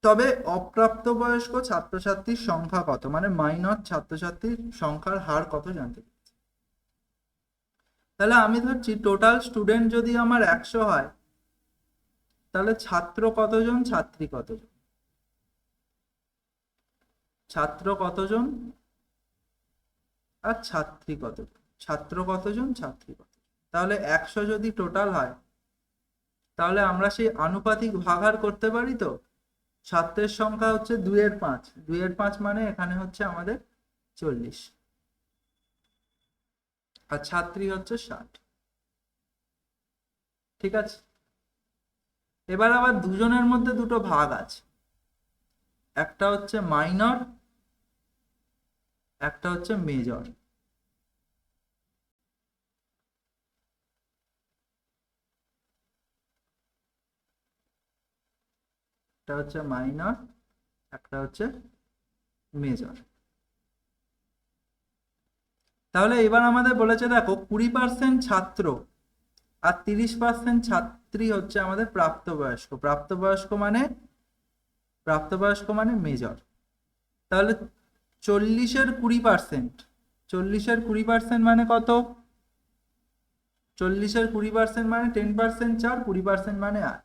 [SPEAKER 1] তবে অপ্রাপ্তবয়স্ক ছাত্রছাত্রীর সংখ্যা কত, মানে মাইনর ছাত্রছাত্রীর সংখ্যার হার কত জানতে চাইছে। তাহলে আমি ধরছি টোটাল স্টুডেন্ট যদি আমার 100 হয়, তাহলে ছাত্র কতজন, ছাত্রী কতজন? ছাত্র কতজন আর ছাত্রী কতজন? ছাত্র কতজন, ছাত্রী কতজন? তাহলে 100 যদি টোটাল হয়, তাহলে আমরা সেই আনুপাতিক ভাগাহার করতে পারি তো। ছাত্রের সংখ্যা হচ্ছে 2/5, 2/5 মানে এখানে হচ্ছে আমাদের 40, আর ছাত্রী হচ্ছে 60। ঠিক আছে। এবার আবার দুজনের মধ্যে দুটো ভাগ আছে, একটা হচ্ছে মাইনর, একটা হচ্ছে মেজর। একটা হচ্ছে মাইনর, একটা হচ্ছে মেজর। তাহলে এবার আমাদের বলেছে দেখো 20% ছাত্র আর 30% ছাত্রী হচ্ছে আমাদের প্রাপ্তবয়স্ক। প্রাপ্তবয়স্ক মানে মেজর। তাহলে 40-এর 20%, 40-এর 20% মানে কত? 40-এর 20% মানে 10% 4, 20% মানে 8।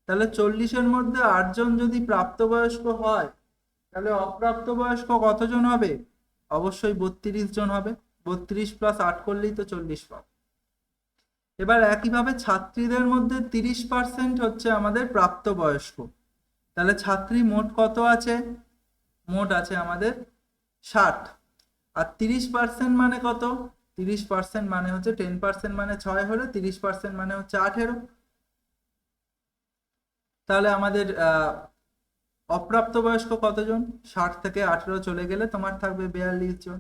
[SPEAKER 1] তাহলে 40-এর মধ্যে 8 জন যদি প্রাপ্তবয়স্ক হয়, তাহলে অপ্রাপ্তবয়স্ক কতজন হবে? অবশ্যই 32 জন হবে। 32 প্লাস 8 করলেই তো 40 পাবে। এবার একইভাবে ছাত্রীদের মধ্যে 30% হচ্ছে আমাদের প্রাপ্তবয়স্ক। তাহলে ছাত্রী মোট কত আছে? মোট আছে আমাদের 60। আর 30% মানে কত? 30% মানে হচ্ছে 10% মানে 6 হলো, 30% মানে হচ্ছে 18। তাহলে আমাদের অপ্রাপ্তবয়স্ক কতজন? 60 থেকে 18 চলে গেলে তোমার থাকবে 42 জন।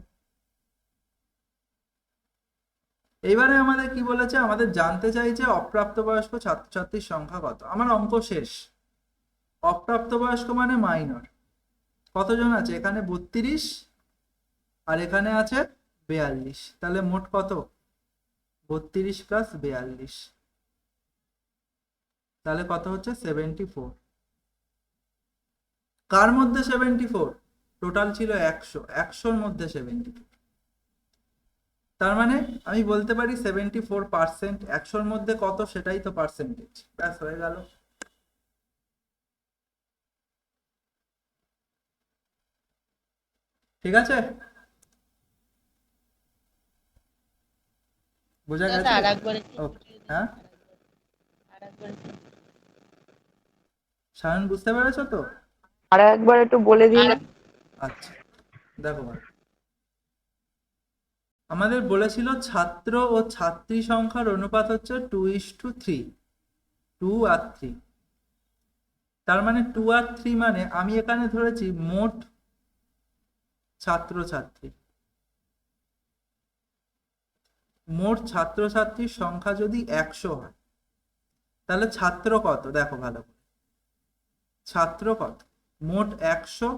[SPEAKER 1] এইবারে আমাদের কি বলেছে, আমাদের জানতে চাইছে অপ্রাপ্তবয়স্ক ছাত্রছাত্রীর সংখ্যা কত। আমার অঙ্ক শেষ। অপ্রাপ্তবয়স্ক মানে মাইনর কতজন আছে? এখানে 32 আর এখানে আছে 42। তাহলে মোট কত? 32 প্লাস 42, তাহলে কত হচ্ছে? 74। কার মধ্যে 74? টোটাল ছিল 100, 100-র মধ্যে 74। তার মানে আমি বলতে পারি 74%। 100-র মধ্যে কত সেটাই তো পার্সেন্টেজ। ব্যাস হয়ে গেল। ঠিক আছে, বোঝা
[SPEAKER 5] দাদা
[SPEAKER 1] গেছে?
[SPEAKER 5] আর একবার একটু
[SPEAKER 1] ওকে।
[SPEAKER 5] বুঝিয়ে দিন,
[SPEAKER 1] হ্যাঁ,
[SPEAKER 5] আর একবার একটু।
[SPEAKER 1] সায়ন বুঝতে পেরেছো তো?
[SPEAKER 3] আর একবার একটু বলে দিন।
[SPEAKER 5] আর
[SPEAKER 1] আচ্ছা, দেখো ভালো। আমাদের বলেছিল ছাত্র ও ছাত্রী সংখ্যার অনুপাত হচ্ছে 2:3, 2 আর 3। তার মানে 2 আর 3 মানে আমি এখানে ধরেছি মোট ছাত্রছাত্রী। মোট ছাত্রছাত্রীর সংখ্যা যদি 100 হয়, তাহলে ছাত্র কত? দেখো ভালো করে, ছাত্র কত? মোট 100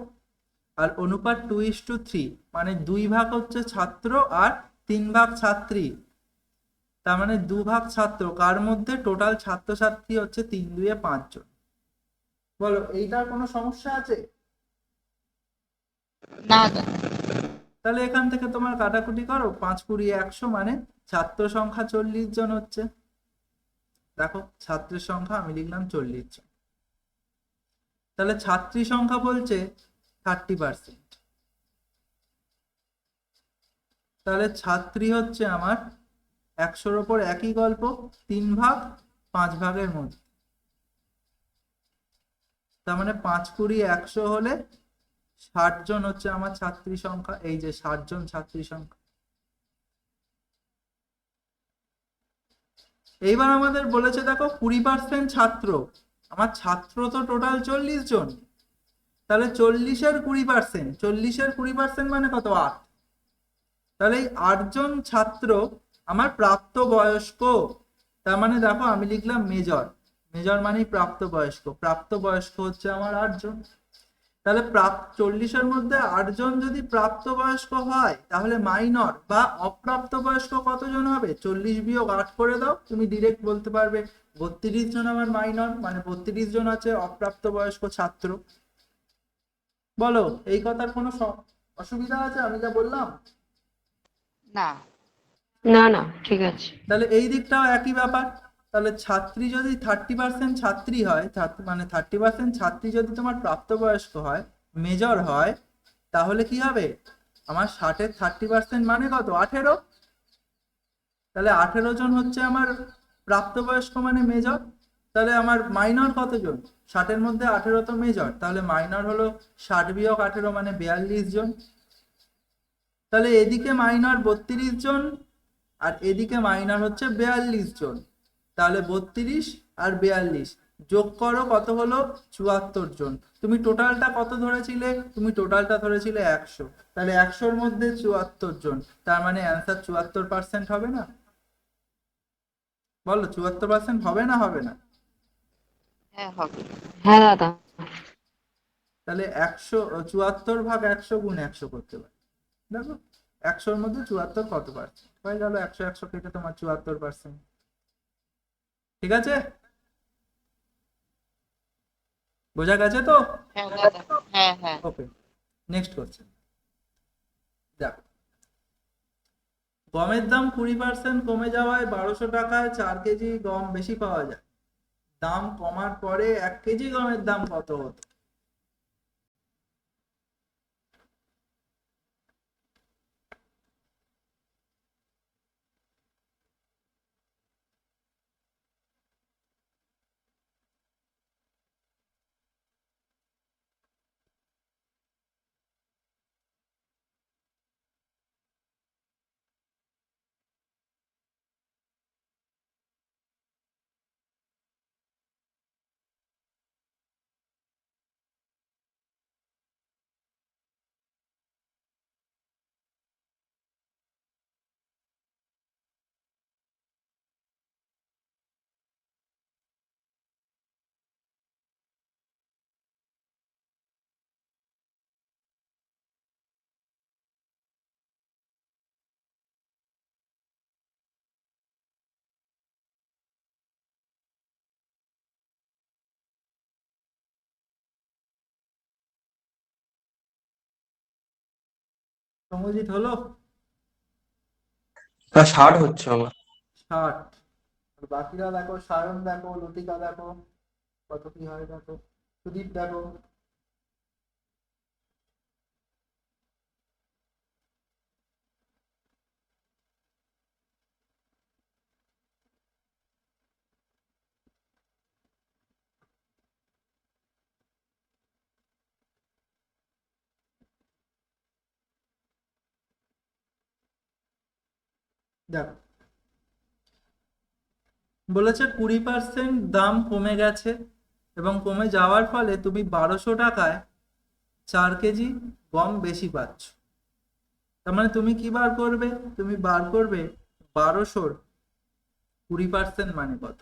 [SPEAKER 1] আর অনুপাত 2:3, মানে 2 ভাগ হচ্ছে ছাত্র আর 3 ভাগ ছাত্রী। তার মানে 2 ভাগ ছাত্র, কার মধ্যে টোটাল ছাত্রছাত্রী হচ্ছে 3 2 5 জন। বলো, এইটার কোনো সমস্যা আছে?
[SPEAKER 5] না দাদা।
[SPEAKER 1] তাহলে এখান থেকে তোমার কাটাকুটি করো, 5 20 100, মানে ছাত্র সংখ্যা 40 জন হচ্ছে। দেখো, ছাত্রের সংখ্যা আমি লিখলাম 40 জন। তাহলে ছাত্রী সংখ্যা বলছে 30%। তাহলে ছাত্রী হচ্ছে আমার 100-র ওপর একই গল্প, 3 ভাগ 5 ভাগের মধ্যে। তার মানে 5 20 100 হলে 60 জন হচ্ছে আমার ছাত্রী সংখ্যা। এই যে 60 জন ছাত্রী সংখ্যা। এইবার আমাদের বলেছে দেখো 20% ছাত্র। আমার ছাত্র তো টোটাল 40 জন, তাহলে 40-এর 20%, 40-এর 20% মানে কত? 8। তাহলে এই 8 জন ছাত্র আমার প্রাপ্ত বয়স্ক। তার মানে দেখো আমি লিখলাম মেজর, মেজর মানে প্রাপ্ত বয়স্ক, প্রাপ্ত বয়স্ক হচ্ছে আমার 8 জন। তাহলে 40-এর মধ্যে 8 জন যদি প্রাপ্তবয়স্ক হয়, তাহলে মাইনর বা অপ্রাপ্ত বয়স্ক কতজন হবে? 40 বিয়োগ 8 করে দাও, তুমি ডিরেক্ট বলতে পারবে 32 জন আমার মাইনর, মানে 32 জন আছে অপ্রাপ্ত বয়স্ক ছাত্র। বলো, এই কথার কোনো অসুবিধা আছে আমি যা বললাম?
[SPEAKER 5] না।
[SPEAKER 3] না না, ঠিক আছে।
[SPEAKER 1] তাহলে এই দিকটাও একই ব্যাপার। তাহলে ছাত্রী যদি 30% ছাত্রী হয়, মানে 30% ছাত্রী যদি তোমার প্রাপ্তবয়স্ক হয়, মেজর হয়, তাহলে কি হবে? আমার 60-এর 30% মানে কত? 18। তাহলে 18 জন হচ্ছে আমার প্রাপ্তবয়স্ক মানে মেজর। তাহলে আমার মাইনর কতজন? 60-এর মধ্যে 18 তো মেজর, তাহলে মাইনর হলো 60 বিয়োগ 18 মানে 42 জন। তাহলে এদিকে মাইনর 32 জন আর এদিকে মাইনর হচ্ছে 42 জন। তাহলে 32 আর 42 যোগ করো, কত হলো? 74 জন। তুমি টোটালটা কত ধরেছিলে? তুমি টোটালটা ধরেছিলে 100। তাহলে 100-র মধ্যে 74 জন, তার মানে অ্যান্সার 74% হবে না? বলো, 74% হবে না হবে না?
[SPEAKER 5] হ্যাঁ হবে।
[SPEAKER 3] হ্যাঁ দাদা।
[SPEAKER 1] তাহলে 74 ভাগ 100 গুণ 100 করতে পারি। দেখো, 100-র মধ্যে 74 কত পার্সেন্ট হয়ে গেল? 100 100 কেটে তোমার 74%। ঠিক আছে, বোঝা গেছে তো?
[SPEAKER 5] হ্যাঁ দাদা। হ্যাঁ হ্যাঁ।
[SPEAKER 1] ওকে, নেক্সট কোশ্চেন। দেখো, গমের দাম 20% কমে যাওয়ায় 1200 টাকায় 4 কেজি গম বেশি পাওয়া যায়। দাম কমার পরে 1 কেজি গমের দাম কত হতো? সমজিৎ হলো?
[SPEAKER 2] না, 60 হচ্ছে আমার।
[SPEAKER 1] 60। আর বাকিরা দেখো, সায়ন দেখো, লতিকা দেখো কত কি হয়, দেখো সুদীপ দেখো। দেখো, বলেছে 20% দাম কমে গেছে এবং কমে যাওয়ার ফলে তুমি 1200 টাকায় 4 কেজি গম বেশি পাচ্ছ। তার মানে তুমি কি বার করবে? তুমি বার করবে 1200-র 20% মানে কত?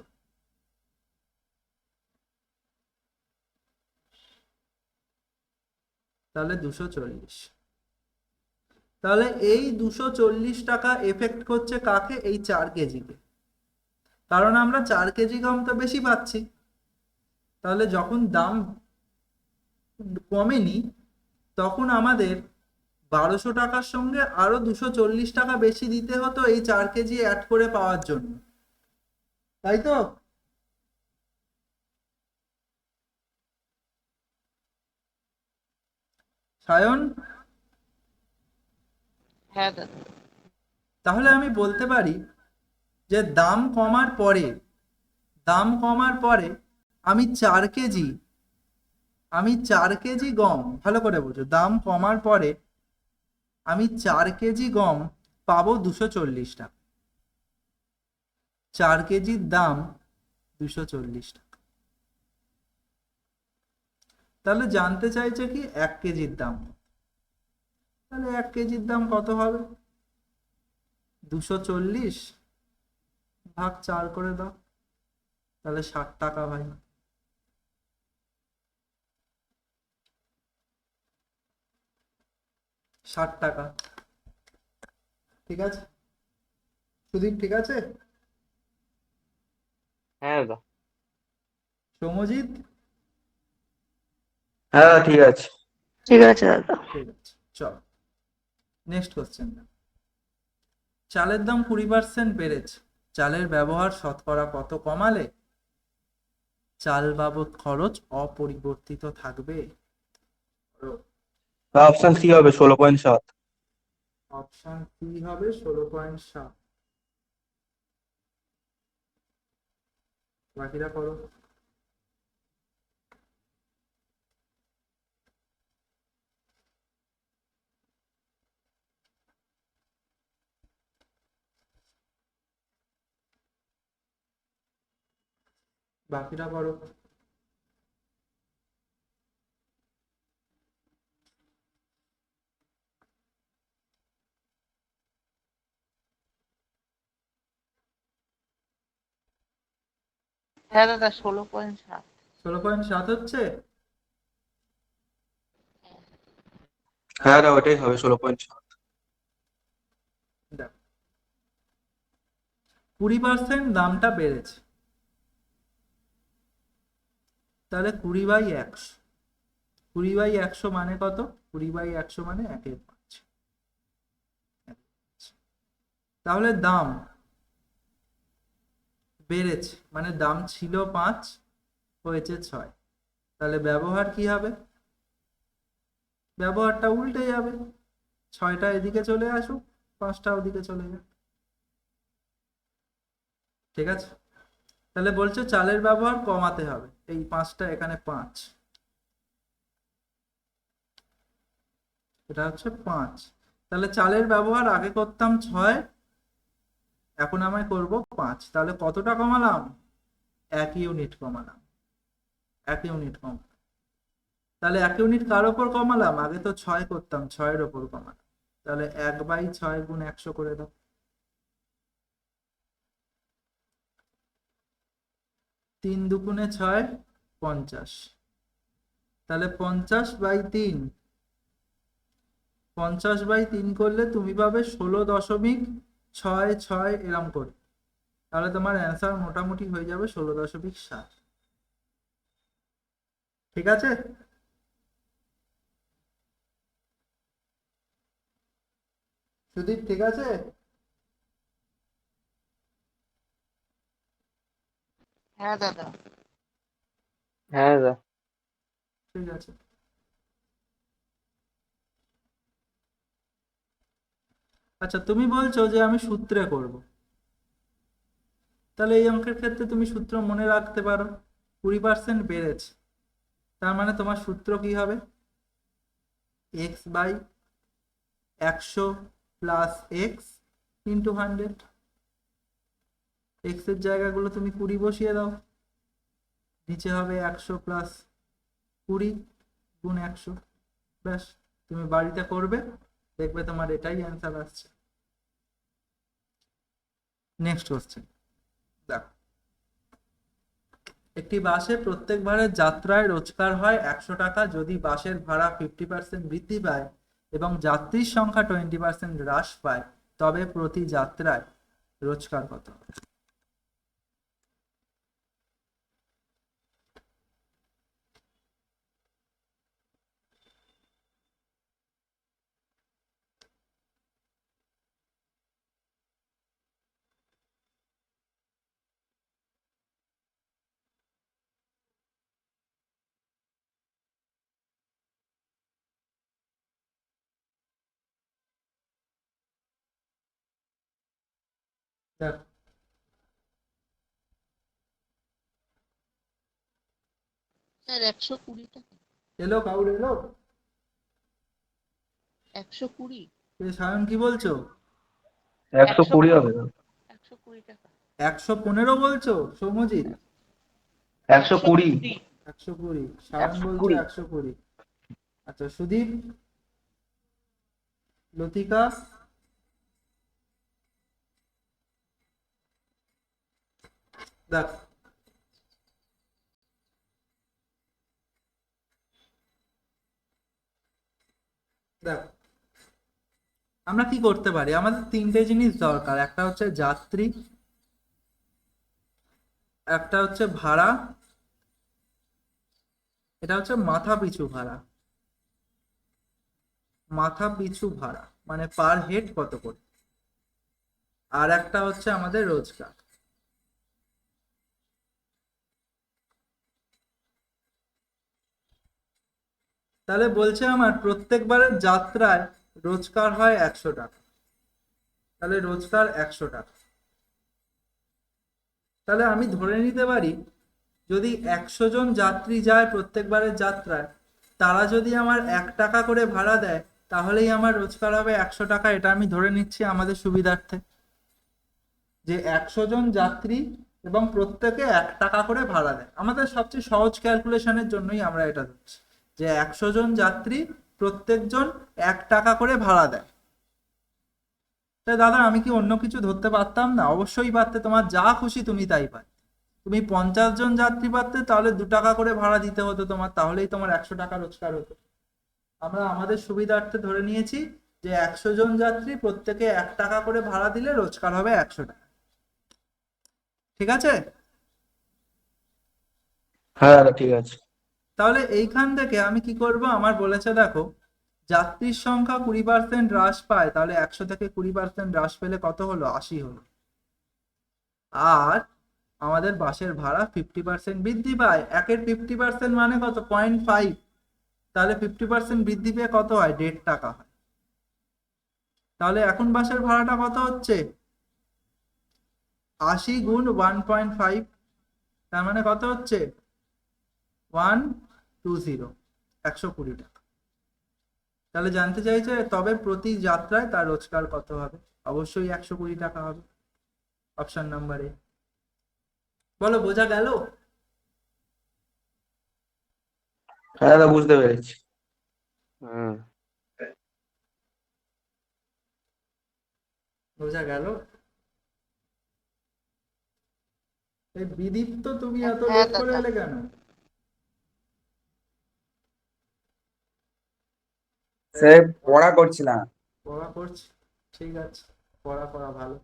[SPEAKER 1] তাহলে 240। তাহলে এই 240 টাকা এফেক্ট করছে কাকে? এই 4 কেজিকে। কারণ আমরা 4 কেজি গম তো বেশি পাচ্ছি। তাহলে যখন দাম কমেনি তখন আমাদের 1200 টাকার সঙ্গে আরো 240 টাকা বেশি দিতে হতো এই 4 কেজি অ্যাড করে পাওয়ার জন্য, তাই তো? সায়ন,
[SPEAKER 5] হ্যাঁ দাদা।
[SPEAKER 1] তাহলে আমি বলতে পারি যে দাম কমার পরে আমি 4 কেজি গম, ভালো করে বোঝো, দাম কমার পরে আমি 4 কেজি গম পাবো 240 টাকা। 4 কেজির দাম 240 টাকা। তাহলে জানতে চাইছে কি 1 কেজির দাম। তাহলে 1 কেজির দাম কত হবে? 240 ভাগ 4 করে দাও, তাহলে 60 টাকা ভাই। ষাট টাকা। ঠিক আছে সুদীপ, ঠিক আছে?
[SPEAKER 4] হ্যাঁ দাদা।
[SPEAKER 1] সৌমজিৎ,
[SPEAKER 2] হ্যাঁ দাদা ঠিক আছে।
[SPEAKER 3] ঠিক আছে দাদা।
[SPEAKER 1] ঠিক আছে, চল নেক্সট কোশ্চেন। চালের দাম 20% বেড়েছে, চালের ব্যবহার শতকরা কত কমালে চাল বাবদ খরচ অপরিবর্তিত থাকবে?
[SPEAKER 2] অপশন সি হবে 16.7।
[SPEAKER 1] অপশন সি হবে 16.7। বাকিরা করো। বাকিরা করো।
[SPEAKER 5] হ্যাঁ দাদা, 16.7।
[SPEAKER 1] 16.7 হচ্ছে।
[SPEAKER 2] হ্যাঁ দাদা ওটাই হবে 16.7।
[SPEAKER 1] দেখো, 20% দামটা বেড়েছে, তাহলে 20/100। 20/100 মানে কত? 20/100 মানে 1/5। তাহলে দাম বেড়েছে মানে দাম ছিল 5 হয়েছে 6। তাহলে ব্যবহার কি হবে? ব্যবহারটা উল্টে যাবে, 6টা এদিকে চলে আসুক, 5টা ওদিকে চলে যাবে। ঠিক আছে? তাহলে বলছো চালের ব্যবহার কমাতে হবে, এই 5টা এখানে 5, এটা হচ্ছে 5। তাহলে চালের ব্যবহার আগে করতাম 6, এখন আমায় করব 5। তাহলে কতটা কমালাম? 1 ইউনিট কমালাম। 1 ইউনিট কম। তাহলে 1 ইউনিট কার ওপর কমালাম? আগে তো 6 করতাম, 6-এর ওপর কমালাম। তাহলে 1/6 গুণ 100 করে দাও। 3 দুগুণে 6, 50। তাহলে 50/3, 50/3 করলে তুমি পাবে 16.66 এরম করে। তাহলে তোমার অ্যান্সার মোটামুটি হয়ে যাবে 16.7। ঠিক আছে? সুদীপ, ঠিক আছে?
[SPEAKER 5] হ্যাঁ দাদা।
[SPEAKER 4] হ্যাঁ দাদা।
[SPEAKER 1] ঠিক আছে। আচ্ছা, তুমি বলছো যে আমি সূত্রে করব, তাহলে এই অঙ্কের ক্ষেত্রে তুমি সূত্র মনে রাখতে পারো। 20% বেড়েছে, তার মানে তোমার সূত্র কি হবে? x/100 + x × 100। এক্স এর জায়গাগুলো তুমি 20 বসিয়ে দাও, নিচে হবে 100 প্লাস 20 গুণ 100। ব্যাস, তুমি বাড়িতে করবে, দেখবে তোমার এটাই অ্যান্সার আসছে। নেক্সট কোশ্চেন দেখো, একটি বাসে প্রত্যেকবারের যাত্রায় রোজগার হয় 100 টাকা যদি বাসের ভাড়া 50% বৃদ্ধি পায় এবং যাত্রীর সংখ্যা 20% হ্রাস পায়, তবে প্রতি যাত্রায় রোজগার কত? দেখো,
[SPEAKER 5] স্যার 120 টাকা।
[SPEAKER 1] এলো কাউর এলো?
[SPEAKER 5] 120।
[SPEAKER 1] সায়ন কি বলছো?
[SPEAKER 4] 120 হবে না?
[SPEAKER 5] 120 টাকা।
[SPEAKER 1] 115 বলছো সৌমজিৎ?
[SPEAKER 4] 120।
[SPEAKER 1] 120, সায়ন বলছে
[SPEAKER 4] 120।
[SPEAKER 1] 120। আচ্ছা, সুদীপ, লতিকা, দেখ দেখ আমরা কি করতে পারি, আমাদের তিনটে জিনিস দরকার, একটা হচ্ছে যাত্রী, একটা হচ্ছে ভাড়া, এটা হচ্ছে মাথা পিছু ভাড়া। মাথা পিছু ভাড়া মানে পার হেড কত করে, আর একটা হচ্ছে আমাদের রোজগার। তাহলে বলছে আমার প্রত্যেকবারের যাত্রায় রোজগার হয় 100 টাকা, তাহলে রোজগার 100 টাকা। তাহলে আমি ধরে নিতে পারি যদি 100 জন যাত্রী যায় প্রত্যেকবারের যাত্রায়, তারা যদি আমার 1 টাকা করে ভাড়া দেয়, তাহলেই আমার রোজগার হবে 100 টাকা। এটা আমি ধরে নিচ্ছি আমাদের সুবিধার্থে, যে 100 জন যাত্রী এবং প্রত্যেকে 1 টাকা করে ভাড়া দেয়। আমাদের সবচেয়ে সহজ ক্যালকুলেশনের জন্যই আমরা এটা ধরছি যে 100 জন যাত্রী প্রত্যেকজন 1 টাকা করে ভাড়া দেয়। তাই দাদা আমি কি অন্য কিছু ধরতে পারতাম না? অবশ্যই পারতে, তোমার যা খুশি তুমি তাই পারতে। তুমি 50 জন যাত্রী পারতে, তাহলে 2 টাকা করে ভাড়া দিতে হতো তোমার, তাহলেই তোমার 100 টাকা রোজগার হতো। আমরা আমাদের সুবিধার্থে ধরে নিয়েছি যে 100 জন যাত্রী প্রত্যেকে 1 টাকা করে ভাড়া দিলে রোজগার হবে 100 টাকা। ঠিক আছে?
[SPEAKER 2] হ্যাঁ দাদা ঠিক আছে।
[SPEAKER 1] তাহলে এইখান থেকে আমি কি করব, আমার বলেছে দেখো যাত্রীর সংখ্যা 20% হ্রাস পায়, তাহলে 100 থেকে 20% হ্রাস পেলে কত হলো? 80 হলো। আর আমাদের বাসের ভাড়া 50% বৃদ্ধি পায়, একের 50% মানে কত? 0.5। তাহলে 50% বৃদ্ধি পেয়ে কত হয়? 1.5 টাকা হয়। তাহলে এখন বাসের ভাড়াটা কত হচ্ছে? 80 গুণ 1.5, তার মানে কত হচ্ছে? 120, 120 টাকা। তাহলে জানতে চাইছে তবে প্রতি যাত্রায় তার রোজগার কত হবে? অবশ্যই 120 টাকা হবে, অপশন নাম্বার এ। বলো, বোঝা গেল?
[SPEAKER 2] হ্যাঁ দাদা বুঝতে পেরেছি।
[SPEAKER 4] হুম।
[SPEAKER 1] বোঝা গেল? এই বিদীপ্ত, তুমি এত
[SPEAKER 5] হ্যাঁ
[SPEAKER 1] লেট করে
[SPEAKER 5] দাদা।
[SPEAKER 1] এলে কেন?
[SPEAKER 7] স্যার পড়া করছিলাম।
[SPEAKER 1] পড়া করছি, ঠিক আছে, পড়া করা ভালো।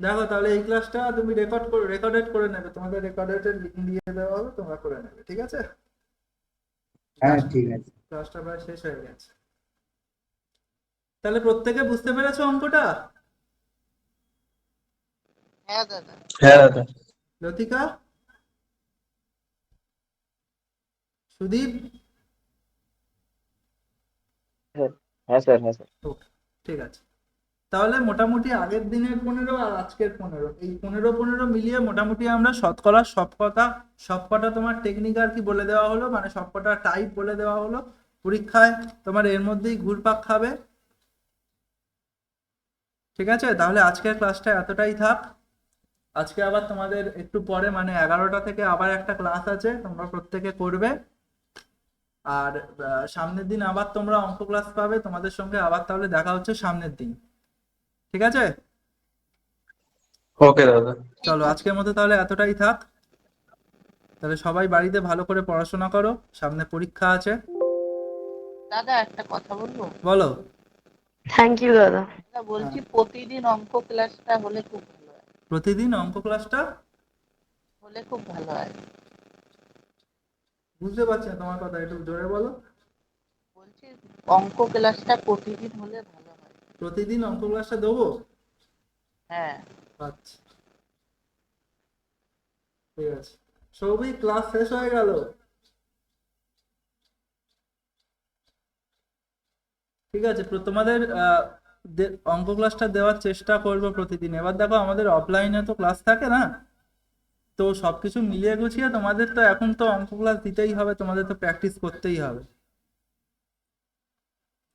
[SPEAKER 1] দেখো তাহলে এই ক্লাসটা তুমি রেকর্ডেড করে নেবে, তোমাদের রেকর্ডেডের লিঙ্ক দিয়ে দেওয়া হবে, তোমরা করে নেবে, ঠিক আছে?
[SPEAKER 7] হ্যাঁ ঠিক আছে।
[SPEAKER 1] ক্লাসটা প্রায় শেষ হয়ে গেছে। তাহলে প্রত্যেকে বুঝতে পেরেছো অঙ্কটা?
[SPEAKER 5] হ্যাঁ দাদা।
[SPEAKER 2] হ্যাঁ দাদা।
[SPEAKER 1] লতিকা, সুদীপ,
[SPEAKER 4] হ্যাঁ স্যার, হ্যাঁ স্যার।
[SPEAKER 1] ওকে, ঠিক আছে। তাহলে মোটামুটি আগের দিনের 15 আর আজকের 15, এই 15 মিলিয়ে মোটামুটি আমরা শতকরা সবকটা তোমার টেকনিক আর কি বলে দেওয়া হলো, মানে সবকটা টাইপ বলে দেওয়া হলো। পরীক্ষায় তোমার এর মধ্যেই ঘুরপাক খাবে। ঠিক আছে, তাহলে আজকের ক্লাসটা এতটাই থাক। আজকে আবার তোমাদের একটু পরে মানে 11টা থেকে আবার একটা ক্লাস আছে, তোমরা প্রত্যেকে করবে। আর সামনের দিন আবার তোমরা অঙ্ক ক্লাস পাবে, তোমাদের সঙ্গে আবার তাহলে দেখা হচ্ছে সামনের দিন, ঠিক আছে?
[SPEAKER 2] ওকে দাদা।
[SPEAKER 1] চলো আজকের মতো তাহলে এতটাই থাক। তাহলে সবাই বাড়িতে ভালো করে পড়াশোনা করো, সামনে পরীক্ষা আছে।
[SPEAKER 5] দাদা একটা কথা বলবো?
[SPEAKER 1] বলো।
[SPEAKER 3] থ্যাংক ইউ দাদা।
[SPEAKER 5] দাদা বলছি প্রতিদিন অঙ্ক ক্লাসটা হলে খুব ভালো হয়,
[SPEAKER 1] প্রতিদিন অঙ্ক ক্লাসটা
[SPEAKER 5] হলে খুব ভালো হয়।
[SPEAKER 1] বুঝতে পারছি না তোমার কথা, একটু জোরে বলো।
[SPEAKER 5] বলছি অঙ্ক ক্লাসটা প্রতিদিন হলে ভালো হয়।
[SPEAKER 1] প্রতিদিন অঙ্ক ক্লাসটা দেবো?
[SPEAKER 5] হ্যাঁ।
[SPEAKER 1] আচ্ছা ঠিক আছে। সবই ক্লাস শেষ হয়ে গেল। ঠিক আছে, তোমাদের অঙ্ক ক্লাসটা দেওয়ার চেষ্টা করবো প্রতিদিন। এবার দেখো আমাদের অফলাইনে তো ক্লাস থাকে না, তো সবকিছু মিলিয়ে গুছিয়ে তোমাদের তো এখন তো অঙ্ক ক্লাস দিতেই হবে, তোমাদের তো প্র্যাকটিস করতেই হবে।